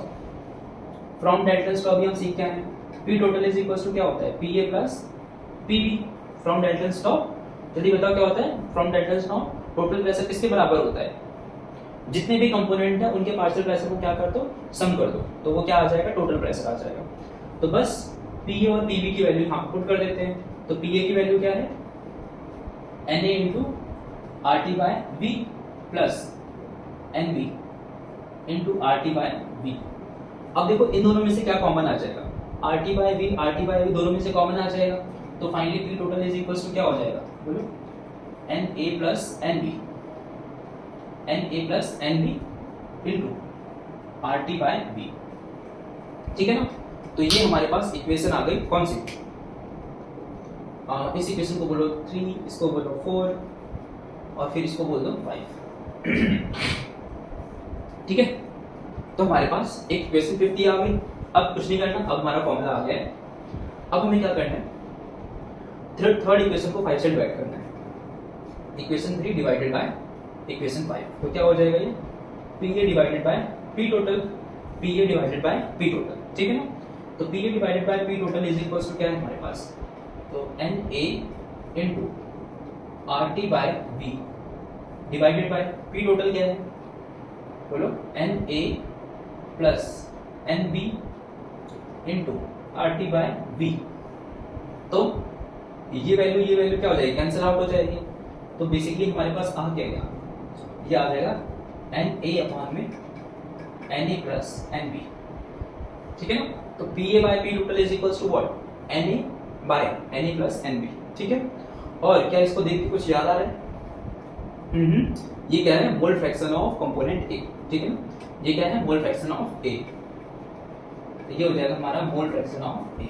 लॉ भी हम सीख के आए हैं। P total is equals to क्या होता है? PA plus PB। From Dalton's law जल्दी बताओ क्या होता है? From Dalton's law total pressure किसके बराबर होता है? जितने भी कंपोनेंट है उनके पार्शियल प्रेशर को क्या कर दो? सम कर दो, तो वो क्या आ जाएगा? टोटल प्रेशर आ जाएगा। तो बस PA और PB की वैल्यू हम पुट कर देते हैं, तो PA की वैल्यू क्या है? Na into RT by V plus NB into RT by V। अब देखो इन दोनों में से क्या कॉमन आ जाएगा? RT बाय V दोनों में से कॉमन आ जाएगा, तो finally P total is equals to क्या हो जाएगा? बोलो Na plus NB into RT by V। ठीक है ना, तो ये हमारे पास इक्वेशन आ गई। कौन सी? इस इक्वेशन को बोलो 3, इसको बोलो 4 और फिर इसको बोल दो 5। ठीक है, तो हमारे पास एक इक्वेशन 50 आ गई। अब कुछ नहीं करना, अब हमारा फॉर्मूला आ गया है। अब हमें क्या करना है? थर्ड इक्वेशन को 5 से डिवाइड करना है। इक्वेशन 3 डिवाइडेड बाय इक्वेशन 5, तो क्या हो जाएगा? ये PA divided by P total, PA divided by P total. ठीक है ना, तो PA divided by P total is equals to क्या है हमारे पास? तो Na into RT by V divided by P total क्या है? बोलो Na plus NB into RT by V। तो ये वैल्यू क्या हो जाएगी? कैंसिल आउट हो जाएगी। तो बेसिकली हमारे पास आ क्या गया? ये आ जाएगा Na अपॉन में Na प्लस NB। ठीक है ना, तो PA by P total is equals to what? Na by Na plus NB। ठीक है, और क्या इसको देख के कुछ याद आ रहा है? ये क्या है? Mole fraction of component A। ठीक है ना, ये क्या है? Mole fraction of A। तो ये हो जाएगा हमारा मोल फ्रैक्शन ऑफ A।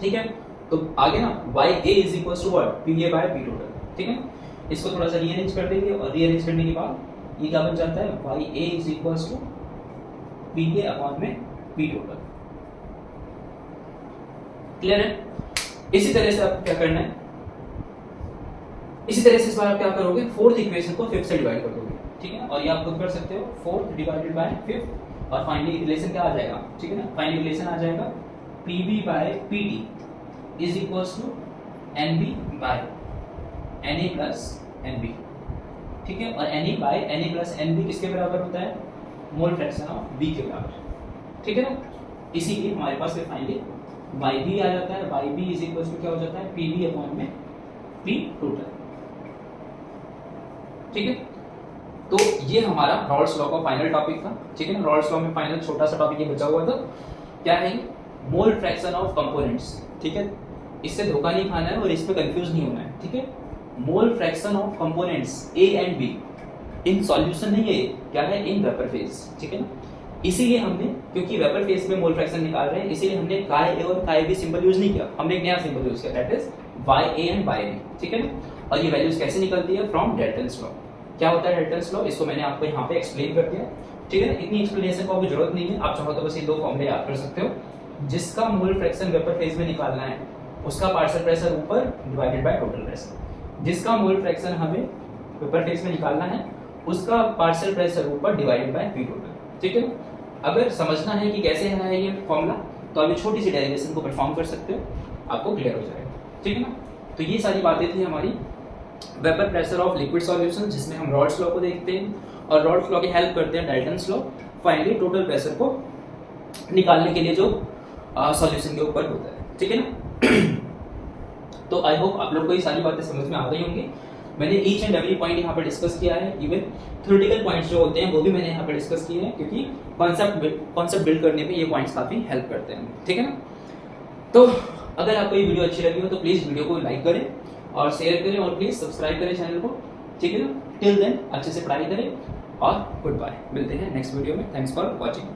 ठीक है, तो आगे ना YA is equals to what? PA by P total. ठीक है, इसको थोड़ा सा रीअरेंज कर देंगे, और रीअरेंज करने के बाद ये क्या बन जाता है? YA is equals to PA upon में P टोटल। क्लियर है? इसी तरह से आपको क्या करना है? इसी तरह से इस बार आप क्या करोगे? फोर्थ इक्वेशन को फिफ्थ से डिवाइड कर दोगे। ठीक है, और ये आप खुद कर सकते हो, फोर्थ डिवाइडेड बाय फिफ्थ, और फाइनली रिलेशन क्या आ जाएगा? ठीक है ना, फाइनली रिलेशन आ जाएगा PB by PT is equals to NB by Na plus NB। ठीक है, और N by N plus N B किसके बराबर होता है, मोल फ्रैक्शन ऑफ बी के बराबर, ठीक है ना। इसीलिए हमारे पास फिर फाइनली वाई बी आ जाता है, Y B is equal to क्या हो जाता है, पी बी अपॉन में पी टोटल, ठीक है। तो ये हमारा रॉल्स लॉ का फाइनल टॉपिक था, ठीक है ना। रॉल्स लॉ में फाइनल छोटा सा टॉपिक ये बचा हुआ था, क्या है, मोल फ्रैक्शन ऑफ कंपोनेंट्स, ठीक है। इससे धोखा नहीं खाना है और इस पे कंफ्यूज नहीं होना है, ठीक है। Mole fraction of components A and be in solution नहीं है, क्या है, इन वेपर फेज, ठीक है ना। इसीलिए हमने, क्योंकि वेपर फेज में मोल फ्रैक्शन निकाल रहे हैं, इसीलिए हमने काय ए और काय बी सिंबल यूज नहीं किया, हमने एक नया सिंबल यूज किया, that is Y A and Y B, ठीक है ना। और ये वैल्यूज कैसे निकलती है, फ्रॉम डाल्टन्स लॉ। क्या होता है डाल्टन्स लॉ, इसको मैंने आपको यहाँ पे एक्सप्लेन कर दिया, ठीक है ना। इतनी एक्सप्लेनेशन को आपको जरूरत नहीं है, आप चाहो तो बस ये दो फॉर्मूले याद कर सकते हो। जिसका मोल फ्रैक्शन वेपर फेज में निकालना है उसका पार्शियल प्रेशर ऊपर डिवाइडेड बाय टोटल प्रेशर, जिसका मोल फ्रैक्शन हमें वेपर फेज में निकालना है उसका पार्शियल प्रेशर ऊपर डिवाइडेड बाय पी टोटल, ठीक है। अगर समझना है कि कैसे है ये फॉर्मूला, तो अभी छोटी सी डेरिवेशन को परफॉर्म कर सकते हो, आपको क्लियर हो जाएगा, ठीक है ना। तो ये सारी बातें थी हमारी vapour pressure of liquid solution, जिसमें हम रॉल्स लॉ को देखते हैं और रॉल्स लॉ की हेल्प करते हैं Dalton's law, finally total pressure को निकालने के लिए जो सॉल्यूशन के ऊपर होता है, ठीक है ना। तो आई होप आप लोग को ये सारी बातें समझ में आ गई होंगी। मैंने ईच एंड एवरी पॉइंट यहाँ पर डिस्कस किया है, इवन थ्योरेटिकल पॉइंट्स जो होते हैं वो भी मैंने यहाँ पर डिस्कस किए हैं, क्योंकि कॉन्सेप्ट बिल्ड करने में ये पॉइंट्स काफी हेल्प करते हैं, ठीक है ना। तो अगर आपको ये वीडियो अच्छी लगी हो तो प्लीज वीडियो को लाइक करें और शेयर करें और प्लीज सब्सक्राइब करें चैनल को, ठीक है ना। टिल देन अच्छे से पढ़ाई करें और गुड बाय, मिलते हैं नेक्स्ट वीडियो में। Thanks for watching.